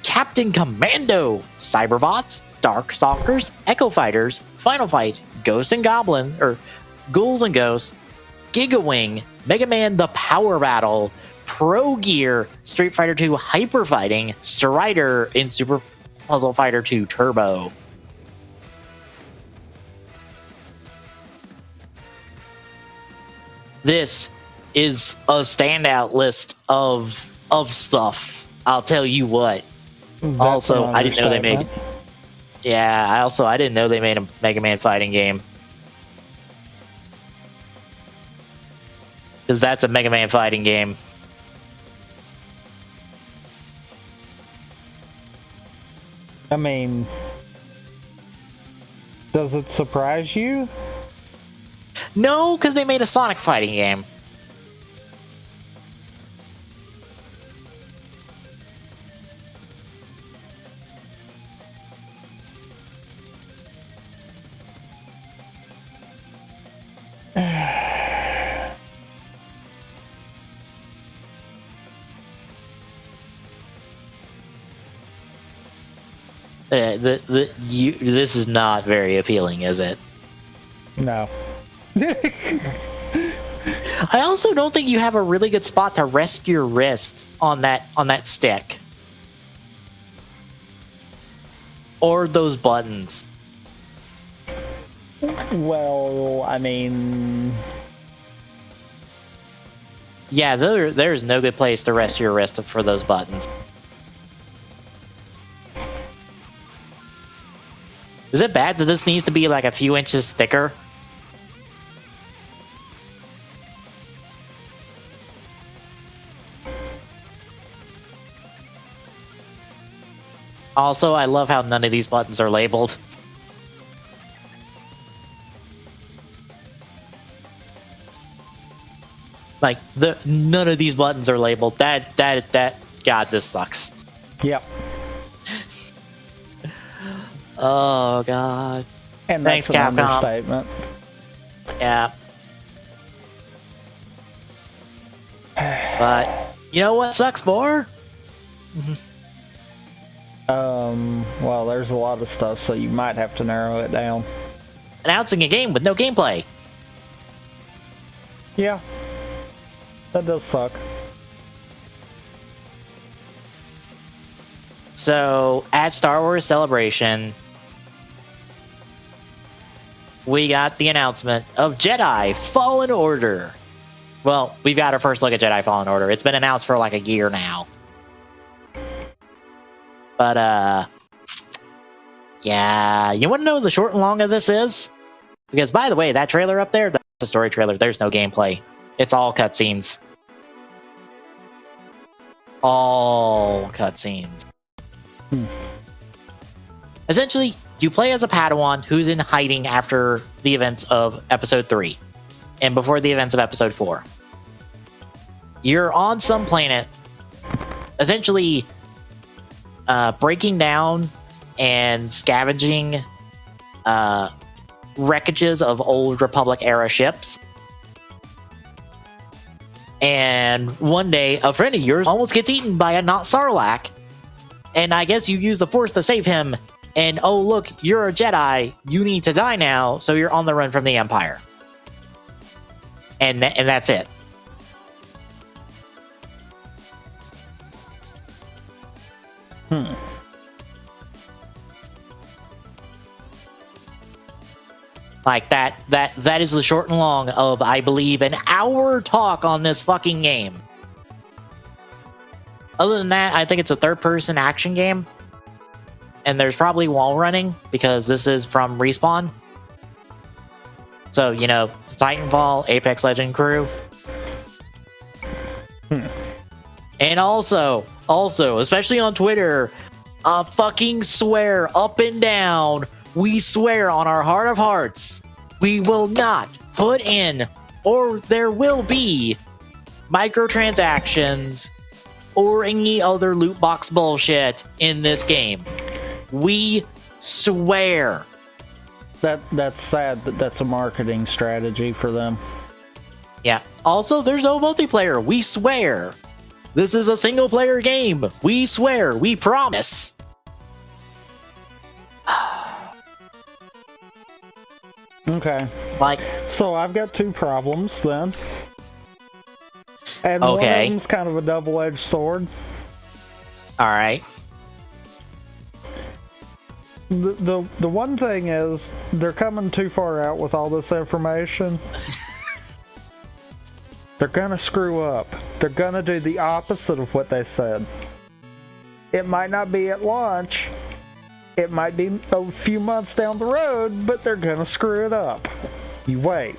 Captain Commando, Cyberbots, Darkstalkers, Echo Fighters, Final Fight, Ghouls and Ghosts, Gigawing, Mega Man The Power Battle, Pro Gear, Street Fighter II Hyper Fighting, Strider, and Super Puzzle Fighter 2 Turbo. This is a standout list of stuff. I'll tell you what. Also, I didn't know they made. Yeah, I didn't know they made a Mega Man fighting game. Because that's a Mega Man fighting game. I mean, does it surprise you? No, because they made a Sonic fighting game. This is not very appealing, is it? No. I also don't think you have a really good spot to rest your wrist on that stick. Or those buttons. Well, I mean... Yeah, there's no good place to rest your wrist for those buttons. Is it bad that this needs to be like a few inches thicker? Also, I love how none of these buttons are labeled. Like, none of these buttons are labeled. That, God, this sucks. Yep. Oh, God. And that's Thanks, an Capcom. understatement. Yeah. But, you know what sucks more? Well, there's a lot of stuff, so you might have to narrow it down. Announcing a game with no gameplay. Yeah. That does suck. So, at Star Wars Celebration, we got the announcement of Jedi Fallen Order. Well, we've got our first look at Jedi Fallen Order. It's been announced for like a year now. But, yeah, you want to know what the short and long of this is? Because, by the way, that trailer up there, that's a story trailer. There's no gameplay. It's all cutscenes. All cutscenes. Essentially, you play as a Padawan who's in hiding after the events of Episode 3 and before the events of Episode 4. You're on some planet, essentially breaking down and scavenging wreckages of old Republic era ships. And one day, a friend of yours almost gets eaten by a not Sarlacc. And I guess you use the Force to save him. And oh, look, you're a Jedi. You need to die now, so you're on the run from the Empire. And that's it. Like that is the short and long of, I believe, an hour talk on this fucking game. Other than that, I think it's a third-person action game. And there's probably wall running, because this is from Respawn. So, you know, Titanfall, Apex Legend crew. And also, especially on Twitter, fucking swear up and down, we swear on our heart of hearts, we will not put in, or there will be, microtransactions or any other loot box bullshit in this game. We swear. That's sad that that's a marketing strategy for them. Yeah. Also, there's no multiplayer. We swear. This is a single player game. We swear. We promise. Okay. Like, so I've got two problems then. And one of them's kind of a double-edged sword. Alright. The one thing is, they're coming too far out with all this information. They're gonna screw up. They're gonna do the opposite of what they said. It might not be at launch. It might be a few months down the road, but they're gonna screw it up. You wait.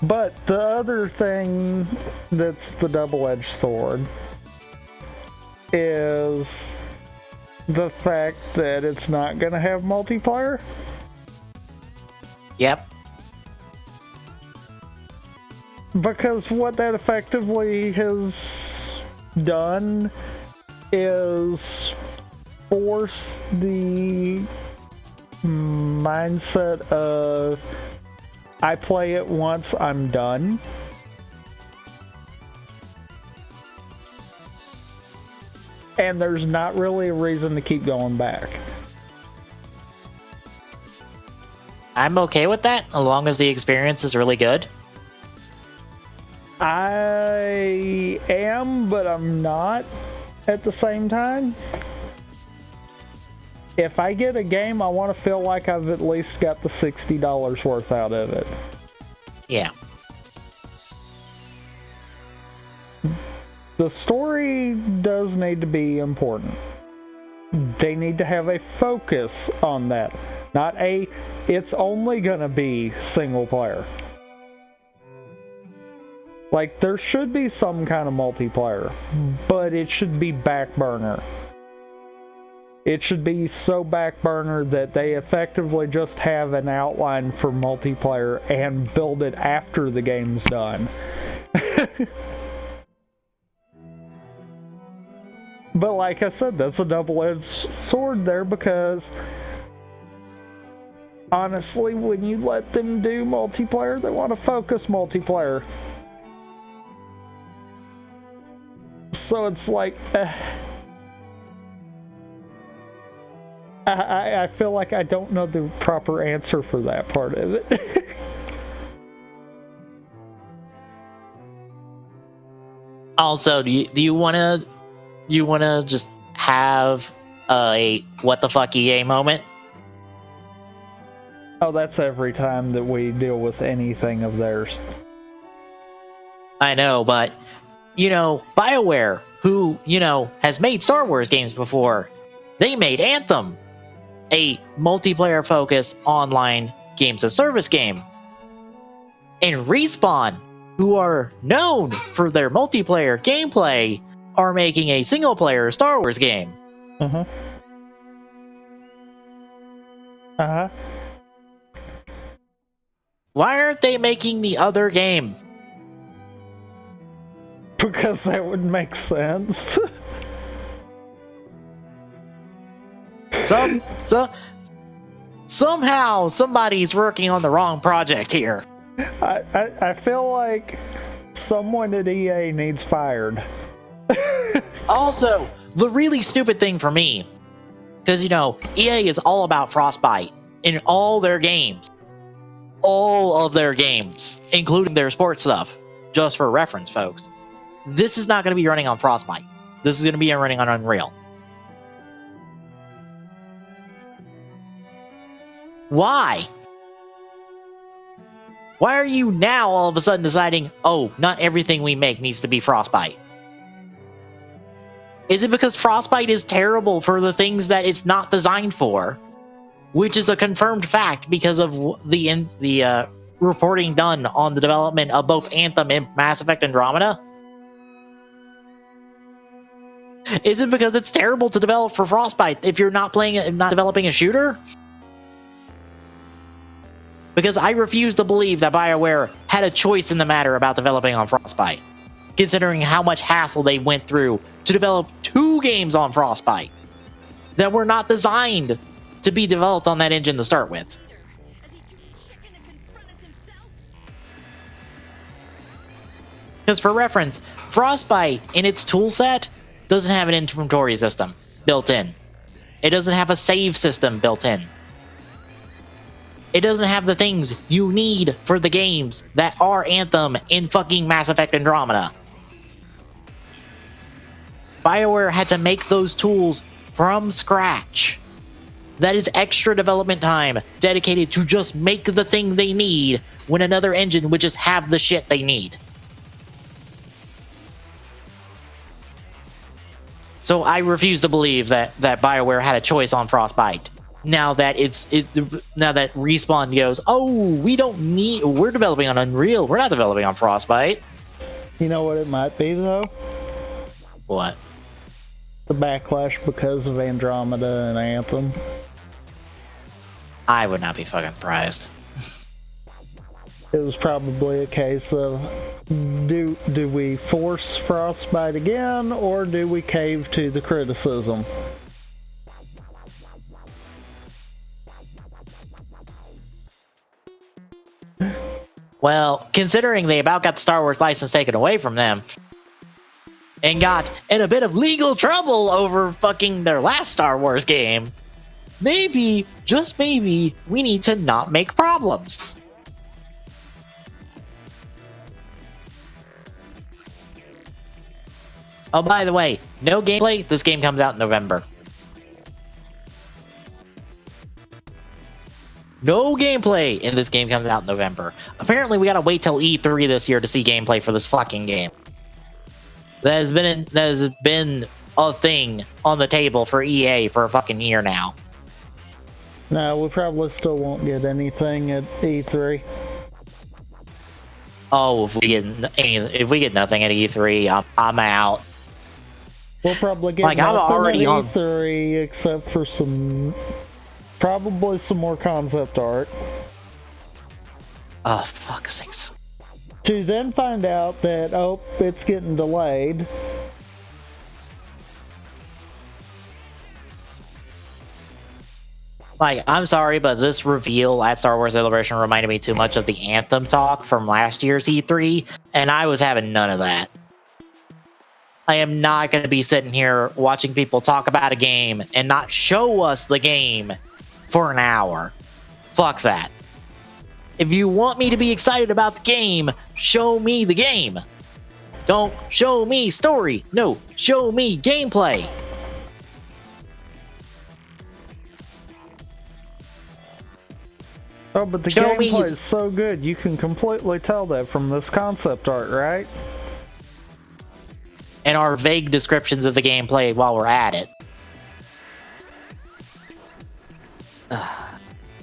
But the other thing that's the double-edged sword is the fact that it's not gonna have multiplayer. Yep. Because what that effectively has done is force the mindset of, I play it once, I'm done. And there's not really a reason to keep going back. I'm okay with that, as long as the experience is really good. I am, but I'm not at the same time. If I get a game, I want to feel like I've at least got the $60 worth out of it. Yeah. The story does need to be important. They need to have a focus on that. Not a, it's only gonna be single player. Like, there should be some kind of multiplayer, but it should be back burner. It should be so back burner that they effectively just have an outline for multiplayer and build it after the game's done. But like I said, that's a double-edged sword there, because honestly, when you let them do multiplayer, they want to focus multiplayer. So it's like, I feel like I don't know the proper answer for that part of it. Also, do you want to just have a what the fuck EA moment? Oh, that's every time that we deal with anything of theirs. I know, but you know, BioWare, who, you know, has made Star Wars games before, they made Anthem, a multiplayer-focused online games-as-service game. And Respawn, who are known for their multiplayer gameplay, are making a single-player Star Wars game. Uh-huh. Uh-huh. Why aren't they making the other game? Because that would make sense. Somehow, somebody's working on the wrong project here. I feel like someone at EA needs fired. Also, the really stupid thing for me, because, you know, EA is all about Frostbite in all their games. All of their games, including their sports stuff. Just for reference, folks. This is not going to be running on Frostbite. This is going to be running on Unreal. Why? Why are you now all of a sudden deciding, oh, not everything we make needs to be Frostbite? Is it because Frostbite is terrible for the things that it's not designed for? Which is a confirmed fact because of the reporting done on the development of both Anthem and Mass Effect Andromeda? Is it because it's terrible to develop for Frostbite if you're not developing a shooter? Because I refuse to believe that BioWare had a choice in the matter about developing on Frostbite, considering how much hassle they went through to develop 2 games on Frostbite that were not designed to be developed on that engine to start with. Because for reference, Frostbite in its toolset doesn't have an inventory system built in. It doesn't have a save system built in. It doesn't have the things you need for the games that are Anthem in fucking Mass Effect Andromeda. BioWare had to make those tools from scratch. That is extra development time dedicated to just make the thing they need when another engine would just have the shit they need. So I refuse to believe that BioWare had a choice on Frostbite. Now that Respawn goes, oh, we're developing on Unreal, we're not developing on Frostbite. You know what it might be, though? What? The backlash because of Andromeda and Anthem. I would not be fucking surprised. It was probably a case of, do we force Frostbite again, or do we cave to the criticism? Well, considering they about got the Star Wars license taken away from them, and got in a bit of legal trouble over fucking their last Star Wars game, maybe, just maybe, we need to not make problems. Oh, by the way, no gameplay. This game comes out in November. No gameplay in this game comes out in November. Apparently, we gotta wait till E3 this year to see gameplay for this fucking game. That has been a thing on the table for EA for a fucking year now. No, we probably still won't get anything at E3. Oh, if we get nothing at E3, I'm out. We'll probably get like, nothing I'm already at on E3 except for probably some more concept art. Oh, fuck's sakes. To then find out that, oh, it's getting delayed. Like, I'm sorry, but this reveal at Star Wars Celebration reminded me too much of the Anthem talk from last year's E3, and I was having none of that. I am not going to be sitting here watching people talk about a game and not show us the game for an hour. Fuck that. If you want me to be excited about the game, show me the game. Don't show me story. No, show me gameplay. Oh, but the gameplay is so good, you can completely tell that from this concept art, right? And our vague descriptions of the gameplay while we're at it.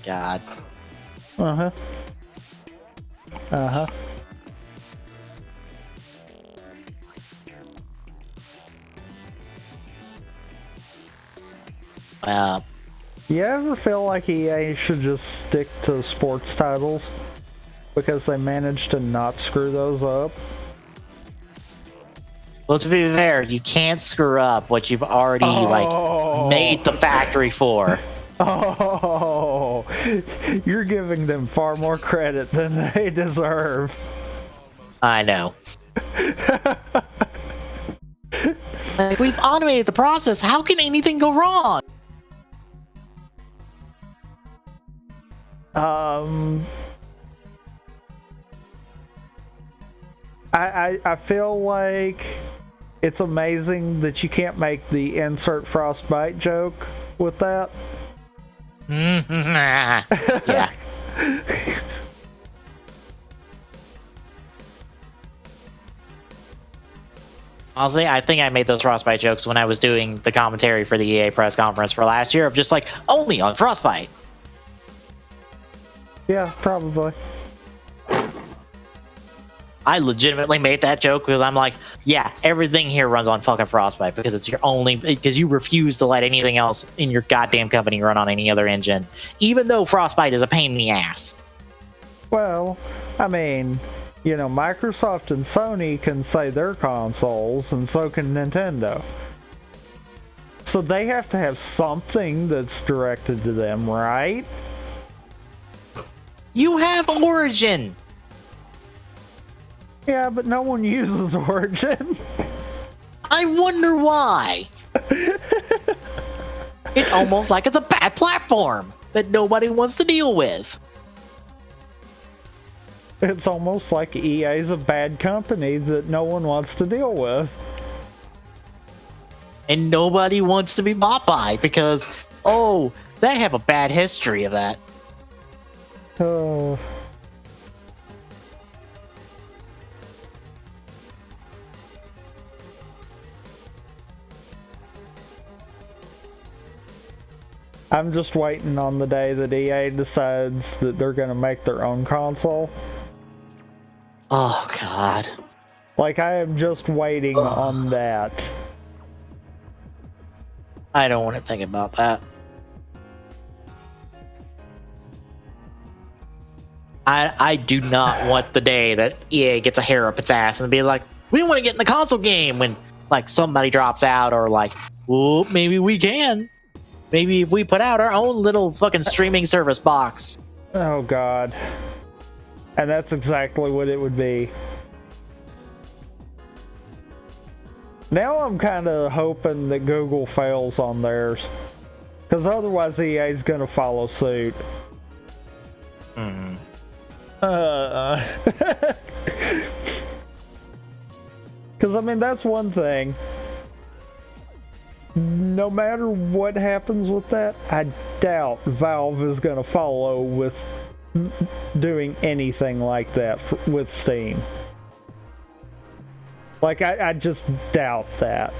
God. Uh-huh. Uh-huh. Well, you ever feel like EA should just stick to sports titles because they managed to not screw those up? Well, to be fair, you can't screw up what you've already made the factory for. Oh, You're giving them far more credit than they deserve. I know. Like, we've automated the process. How can anything go wrong? I feel like it's amazing that you can't make the insert frostbite joke with that. Yeah. Honestly, I think I made those Frostbite jokes when I was doing the commentary for the EA press conference for last year of just like, only on Frostbite. Yeah, probably. I legitimately made that joke because I'm like, yeah, everything here runs on fucking Frostbite because it's your only, because you refuse to let anything else in your goddamn company run on any other engine, even though Frostbite is a pain in the ass. Well, I mean, you know, Microsoft and Sony can say their consoles, and so can Nintendo. So they have to have something that's directed to them, right? You have Origin. Yeah, but no one uses Origin. I wonder why. It's almost like it's a bad platform that nobody wants to deal with. It's almost like EA's a bad company that no one wants to deal with. And nobody wants to be bought by because, oh, they have a bad history of that. Oh. I'm just waiting on the day that EA decides that they're going to make their own console. Oh, God. Like, I am just waiting on that. I don't want to think about that. I do not want the day that EA gets a hair up its ass and be like, we want to get in the console game when, like, somebody drops out or, like, well, maybe we can. Maybe if we put out our own little fucking streaming service box. Oh, God. And that's exactly what it would be. Now I'm kind of hoping that Google fails on theirs. Because otherwise EA's going to follow suit. Because, I mean, that's one thing. No matter what happens with that, I doubt Valve is going to follow with doing anything like that with Steam. Like, I just doubt that.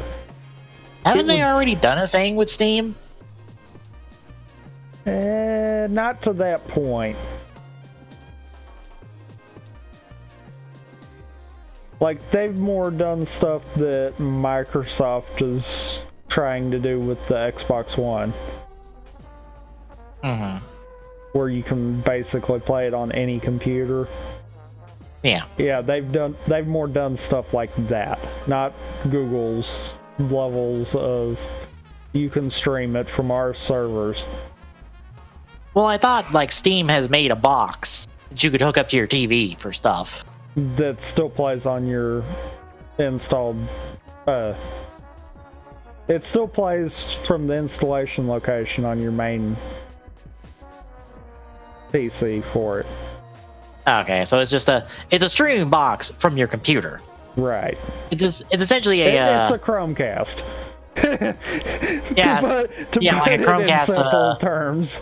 Haven't they already done a thing with Steam? Not to that point. Like, they've more done stuff that Microsoft is trying to do with the Xbox One. Where you can basically play it on any computer. Yeah. Yeah, they've more done stuff like that. Not Google's levels of you can stream it from our servers. Well, I thought, like, Steam has made a box that you could hook up to your TV for stuff. That still plays on your installed... it still plays from the installation location on your main PC for it. Okay, so it's just a streaming box from your computer. Right. It's essentially a it's a Chromecast. Yeah, to put like a it Chromecast. in simple terms.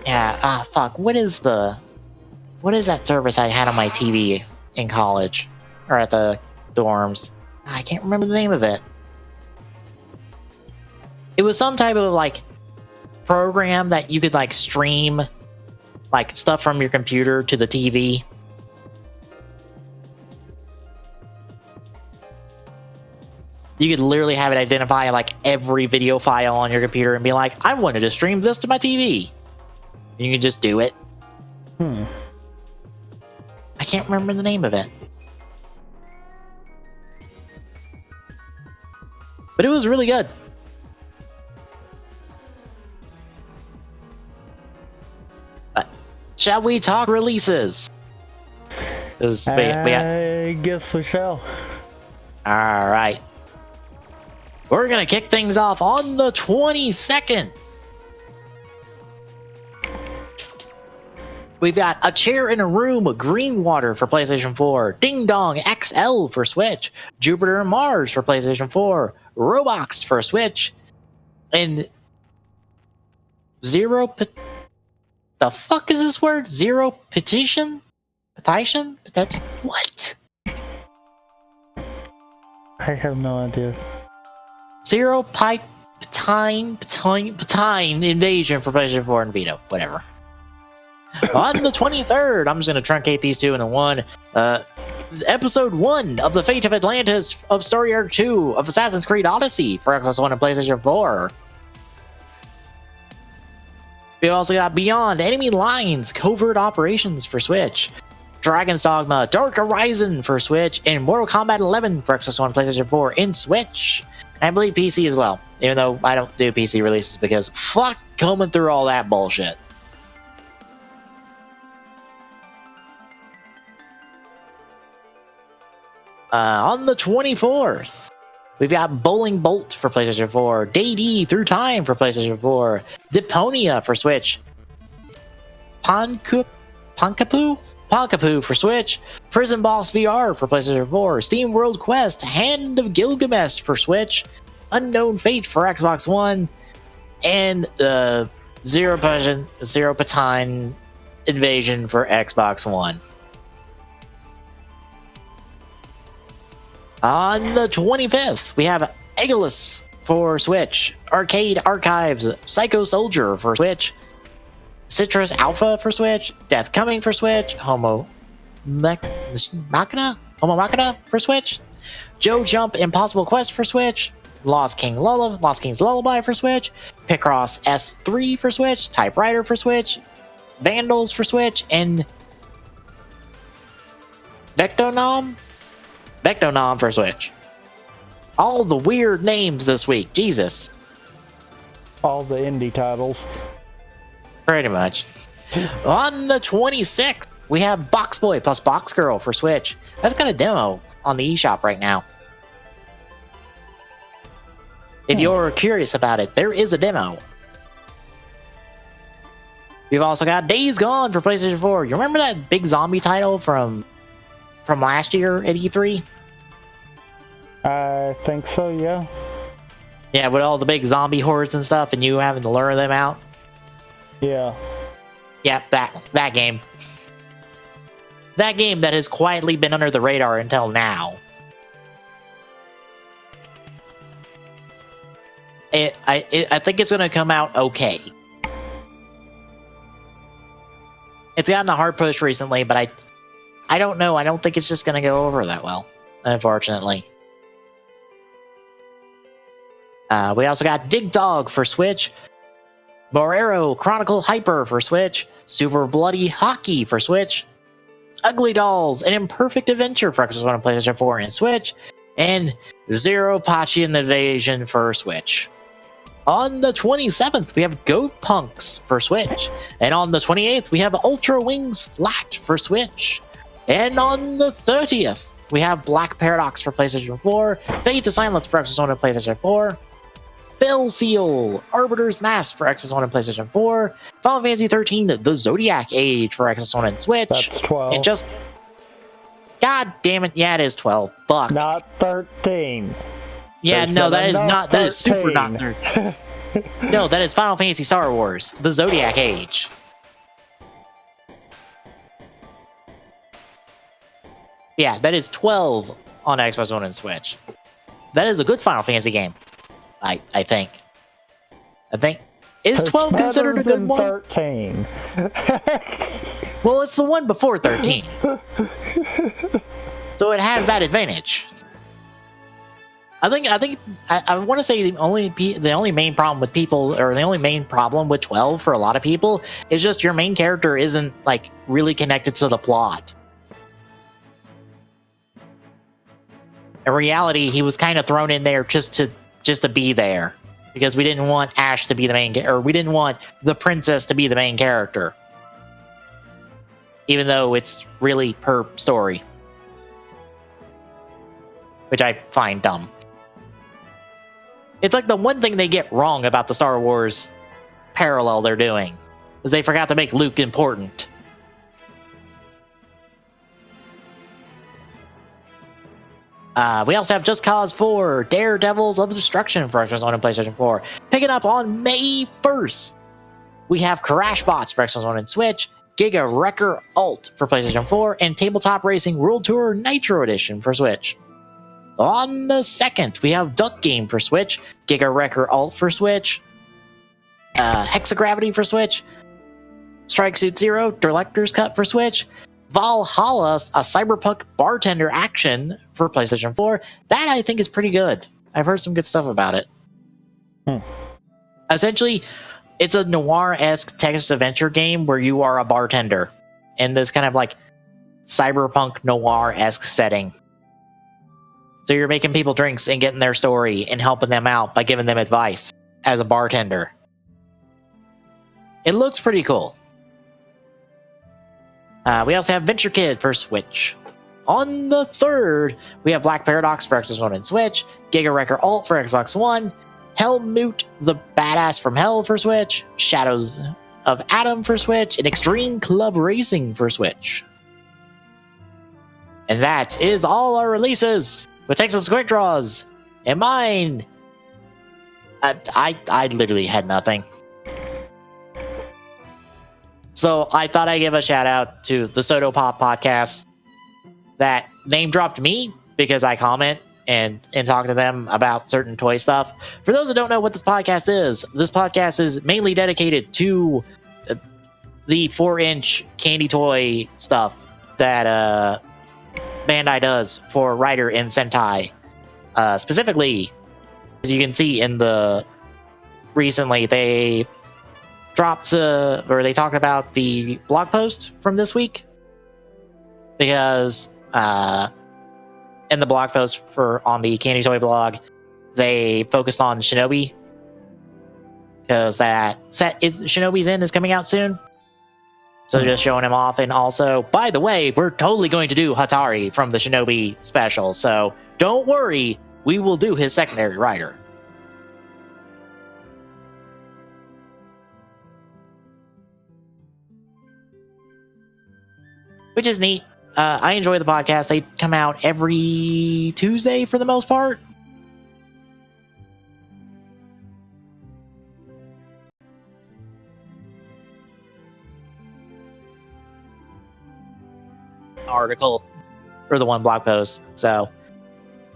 Yeah. Fuck. What is that service I had on my TV in college or at the dorms? I can't remember the name of it. It was some type of like program that you could like stream like stuff from your computer to the TV. You could literally have it identify like every video file on your computer and be like, I wanted to stream this to my TV. And you can just do it. I can't remember the name of it. But it was really good. Shall we talk releases? I guess we shall. All right. We're going to kick things off on the 22nd. We've got A Chair in a Room, Green Water for PlayStation 4, Ding Dong XL for Switch, Jupiter and Mars for PlayStation 4, Roblox for Switch, and the fuck is this word? Zero Petition? What? I have no idea. Zero Patine Invasion for PlayStation 4 and Vita. Whatever. On the 23rd, I'm just going to truncate these two into one. Episode 1 of The Fate of Atlantis of Story Arc 2 of Assassin's Creed Odyssey for Xbox One and PlayStation 4. We also got Beyond Enemy Lines Covert Operations for Switch, Dragon's Dogma Dark Horizon for Switch, and Mortal Kombat 11 for Xbox One and PlayStation 4 in Switch. And I believe PC as well, even though I don't do PC releases because fuck coming through all that bullshit. On the 24th, we've got Bowling Bolt for PlayStation 4, Day Through Time for PlayStation 4, Deponia for Switch, Ponkapu for Switch, Prison Boss VR for PlayStation 4, Steam World Quest, Hand of Gilgamesh for Switch, Unknown Fate for Xbox One, and Zero Patine Invasion for Xbox One. On the 25th, we have Egolas for Switch, Arcade Archives, Psycho Soldier for Switch, Citrus Alpha for Switch, Death Coming for Switch, Homo Machina for Switch, Joe Jump Impossible Quest for Switch, Lost King's Lullaby for Switch, Picross S3 for Switch, Typewriter for Switch, Vandals for Switch, and Vectonom for Switch. All the weird names this week. Jesus. All the indie titles. Pretty much. On the 26th, we have Box Boy plus Box Girl for Switch. That's got a demo on the eShop right now. If you're curious about it, there is a demo. We've also got Days Gone for PlayStation 4. You remember that big zombie title from last year at E3? I think so, yeah. Yeah, with all the big zombie hordes and stuff, and you having to lure them out. Yeah. Yeah, that game. That game that has quietly been under the radar until now. I think it's going to come out okay. It's gotten a hard push recently, but I don't know. I don't think it's just going to go over that well, unfortunately. We also got Dig Dog for Switch, Borero Chronicle Hyper for Switch, Super Bloody Hockey for Switch, Ugly Dolls, An Imperfect Adventure for Xbox One and PlayStation 4 and Switch, and Zero Patine Invasion for Switch. On the 27th, we have Goat Punks for Switch, and on the 28th, we have Ultra Wings Flat for Switch, and on the 30th, we have Black Paradox for PlayStation 4, Fade to Silence for Xbox One and PlayStation 4, Fell Seal, Arbiter's Mask for Xbox One and PlayStation 4, Final Fantasy 13, The Zodiac Age for Xbox One and Switch. That's 12. And just... God damn it, yeah, it is 12. Fuck. Not 13. Yeah, There's no, that is not... 13. That is super not 13. No, that is Final Fantasy Star Wars, The Zodiac Age. Yeah, that is 12 on Xbox One and Switch. That is a good Final Fantasy game. I think. Is 12 considered a good one? 13. Well, it's the one before 13. So it has that advantage. I want to say the only main problem with people, or the only main problem with 12 for a lot of people, is just your main character isn't like really connected to the plot. In reality, he was kind of thrown in there just to be there, because we didn't want Ash to be the main, or we didn't want the princess to be the main character. even though it's really per story, which I find dumb. It's like the one thing they get wrong about the Star Wars parallel they're doing is they forgot to make Luke important. We also have Just Cause 4, Daredevils of Destruction for Xbox One and PlayStation 4. Picking up on May 1st. We have Crash Bots for Xbox One and Switch, Giga Wrecker Alt for PlayStation 4, and Tabletop Racing World Tour Nitro Edition for Switch. On the 2nd, we have Duck Game for Switch, Giga Wrecker Alt for Switch, Hexagravity for Switch, Strike Suit Zero Director's Cut for Switch, Valhalla, a cyberpunk bartender action for PlayStation 4. That I think is pretty good. I've heard some good stuff about it. Essentially, it's a noir-esque text adventure game where you are a bartender in this kind of like cyberpunk noir-esque setting. So you're making people drinks and getting their story and helping them out by giving them advice as a bartender. It looks pretty cool. We also have Venture Kid for Switch. On the 3rd, we have Black Paradox for Xbox One and Switch, Giga Wrecker Alt for Xbox One, Helmut the Badass from Hell for Switch, Shadows of Adam for Switch, and Extreme Club Racing for Switch. And that is all our releases, with Texas Quick Draws in mind. I literally had nothing. So I thought I'd give a shout out to the Soto Pop podcast that name dropped me because I comment and talk to them about certain toy stuff. For those that don't know what this podcast is mainly dedicated to the 4-inch candy toy stuff that Bandai does for Rider and Sentai. Specifically, as you can see in the recently, they dropped or they talked about the blog post from this week, because in the blog post on the Candy Toy blog, they focused on Shinobi, because that Shinobi's End is coming out soon. So just showing him off. And also, by the way, we're totally going to do Hatari from the Shinobi special, so don't worry, we will do his secondary rider. Which is neat. I enjoy the podcast. They come out every Tuesday for the most part. Article or the one blog post. So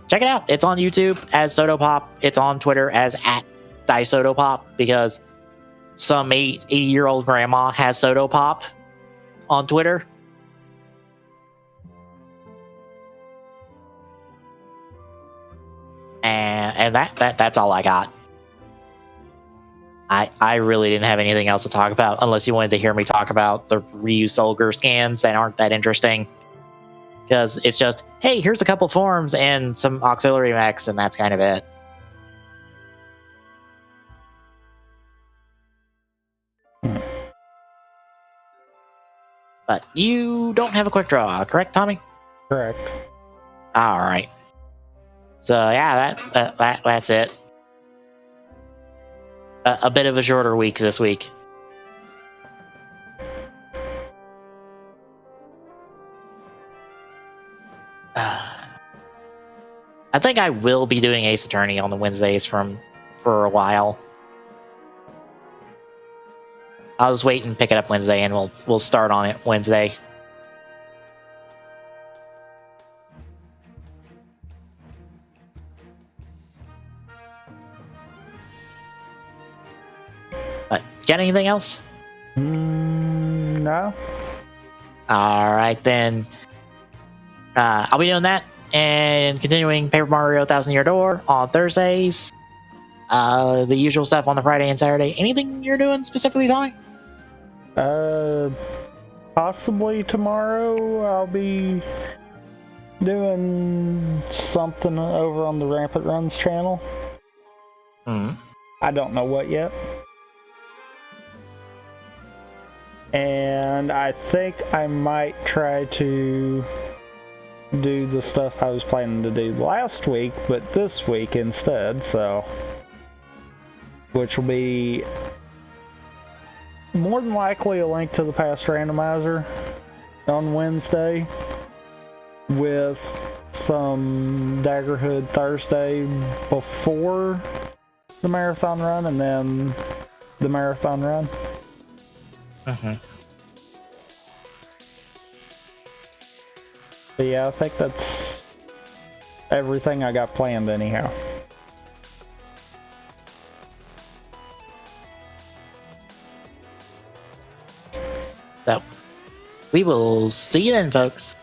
check it out. It's on YouTube as Sotopop. It's on Twitter as @DieSotopop, because some 80-year-old grandma has Sotopop on Twitter. And that's all I got. I really didn't have anything else to talk about, unless you wanted to hear me talk about the Ryu Soldier scans that aren't that interesting. Because it's just, hey, here's a couple forms and some auxiliary mechs, and that's kind of it. But you don't have a quick draw, correct, Tommy? Correct. All right. So yeah, that's it. A bit of a shorter week this week. I think I will be doing Ace Attorney on the Wednesdays for a while. I'll just wait and pick it up Wednesday, and we'll start on it Wednesday. But got anything else? No. All right then. I'll be doing that and continuing Paper Mario 1000 Year Door on Thursdays. The usual stuff on the Friday and Saturday. Anything you're doing specifically, Tommy? Possibly tomorrow I'll be doing something over on the Rampant Runs channel. I don't know what yet. And I think I might try to do the stuff I was planning to do last week, but this week instead, so. Which will be more than likely a link to the past randomizer on Wednesday with some Daggerhood Thursday before the marathon run and then the marathon run. But yeah, I think that's everything I got planned anyhow. So, we will see you then, folks.